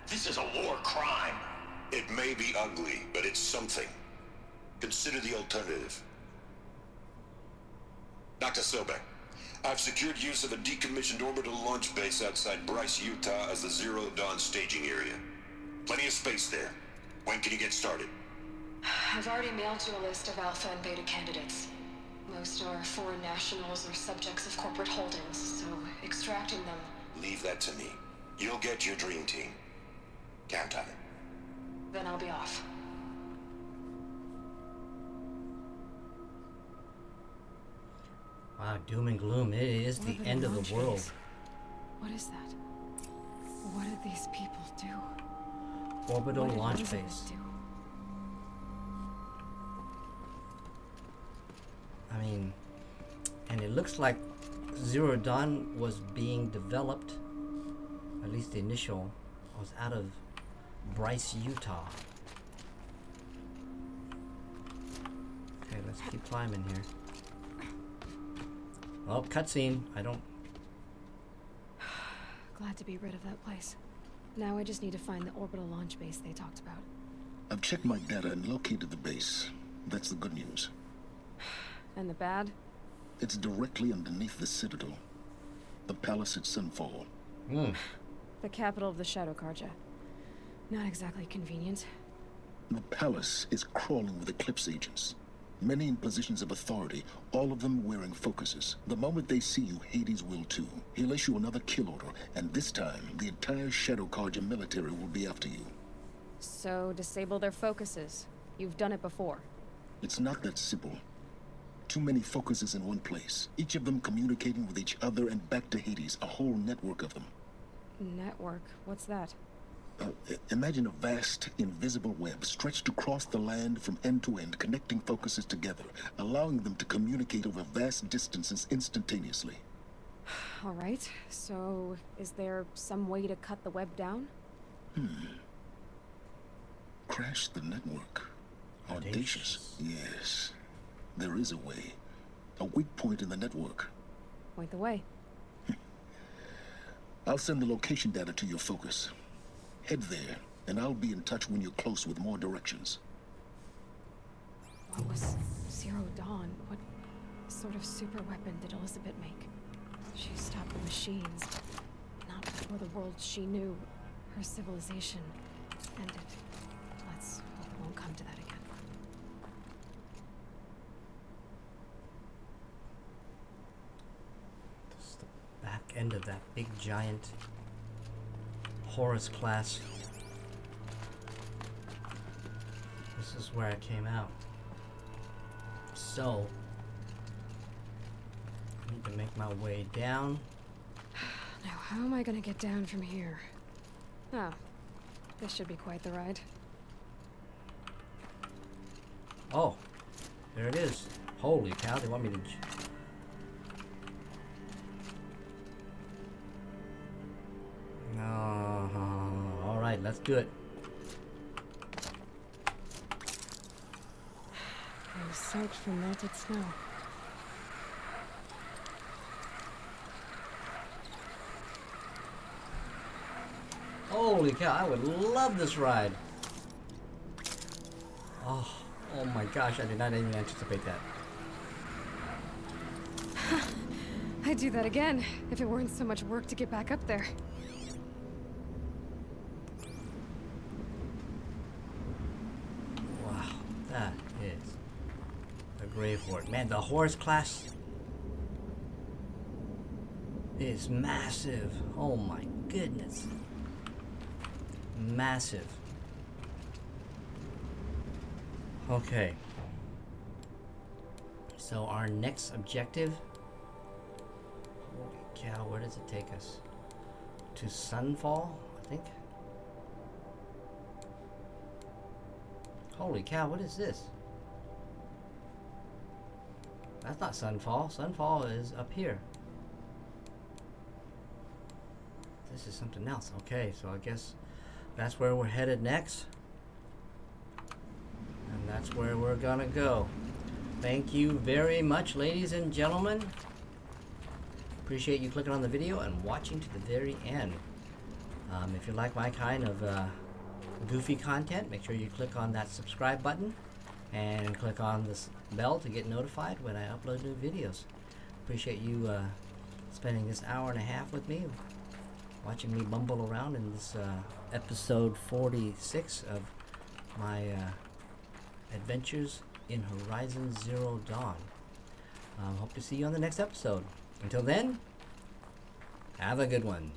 This is a war crime. It may be ugly, but it's something. Consider the alternative. Dr. Sobek, I've secured use of a decommissioned orbital launch base outside Bryce, Utah as the Zero Dawn staging area. Plenty of space there. When can you get started? I've already mailed you a list of alpha and beta candidates. Most are foreign nationals or subjects of corporate holdings, so extracting them... Leave that to me. You'll get your dream team. Count on it. Then I'll be off. Wow, doom and gloom. It is the Orbital end of launch the world. base. What is that? What did these people do? Orbital What did launch Elizabeth base. do? I mean, and it looks like Zero Dawn was being developed, at least the initial was out of Bryce, Utah. Okay, let's keep climbing here. Oh, cutscene. I don't... Glad to be rid of that place. Now I just need to find the orbital launch base they talked about. I've checked my data and located the base. That's the good news. And the bad? It's directly underneath the Citadel. The palace at Sunfall. The capital of the Shadow Carja. Not exactly convenient. The palace is crawling with Eclipse agents. Many in positions of authority, all of them wearing focuses. The moment they see you, Hades will too. He'll issue another kill order, and this time, the entire Shadow Carja military will be after you. So, disable their focuses. You've done it before. It's not that simple. Too many focuses in one place, each of them communicating with each other and back to Hades, a whole network of them. Network? What's that? Imagine a vast, invisible web stretched across the land from end to end, connecting focuses together, allowing them to communicate over vast distances instantaneously. Alright, so is there some way to cut the web down? Crash the network. Audacious. Yes. There is a way. A weak point in the network. Point the way. I'll send the location data to your focus. Head there, and I'll be in touch when you're close with more directions. What was Zero Dawn? What sort of super weapon did Elizabeth make? She stopped the machines. Not before the world she knew, her civilization, ended. Let's hope it won't come to that again. This is the back end of that big giant Horus class. This is where I came out. So, need to make my way down. Now, how am I gonna get down from here? Oh, this should be quite the ride. Oh, there it is. Holy cow, they want me to... Alright, let's do it. I'm soaked from melted snow. Holy cow, I would love this ride. Oh my gosh, I did not even anticipate that. I'd do that again, if it weren't so much work to get back up there. Wow, that is a grave Hoard. Man, the horse class is massive. Oh my goodness. Massive. Okay. So our next objective... Holy cow, where does it take us? To Sunfall, I think? Holy cow, what is this? That's not Sunfall. Sunfall is up here. This is something else. Okay, so I guess that's where we're headed next. And that's where we're gonna go. Thank you very much, ladies and gentlemen. Appreciate you clicking on the video and watching to the very end. If you like my kind of goofy content, make sure you click on that subscribe button and click on this bell to get notified when I upload new videos. Appreciate you spending this hour and a half with me, watching me bumble around in this episode 46 of my adventures in Horizon Zero Dawn. Hope to see you on the next episode. Until then, have a good one.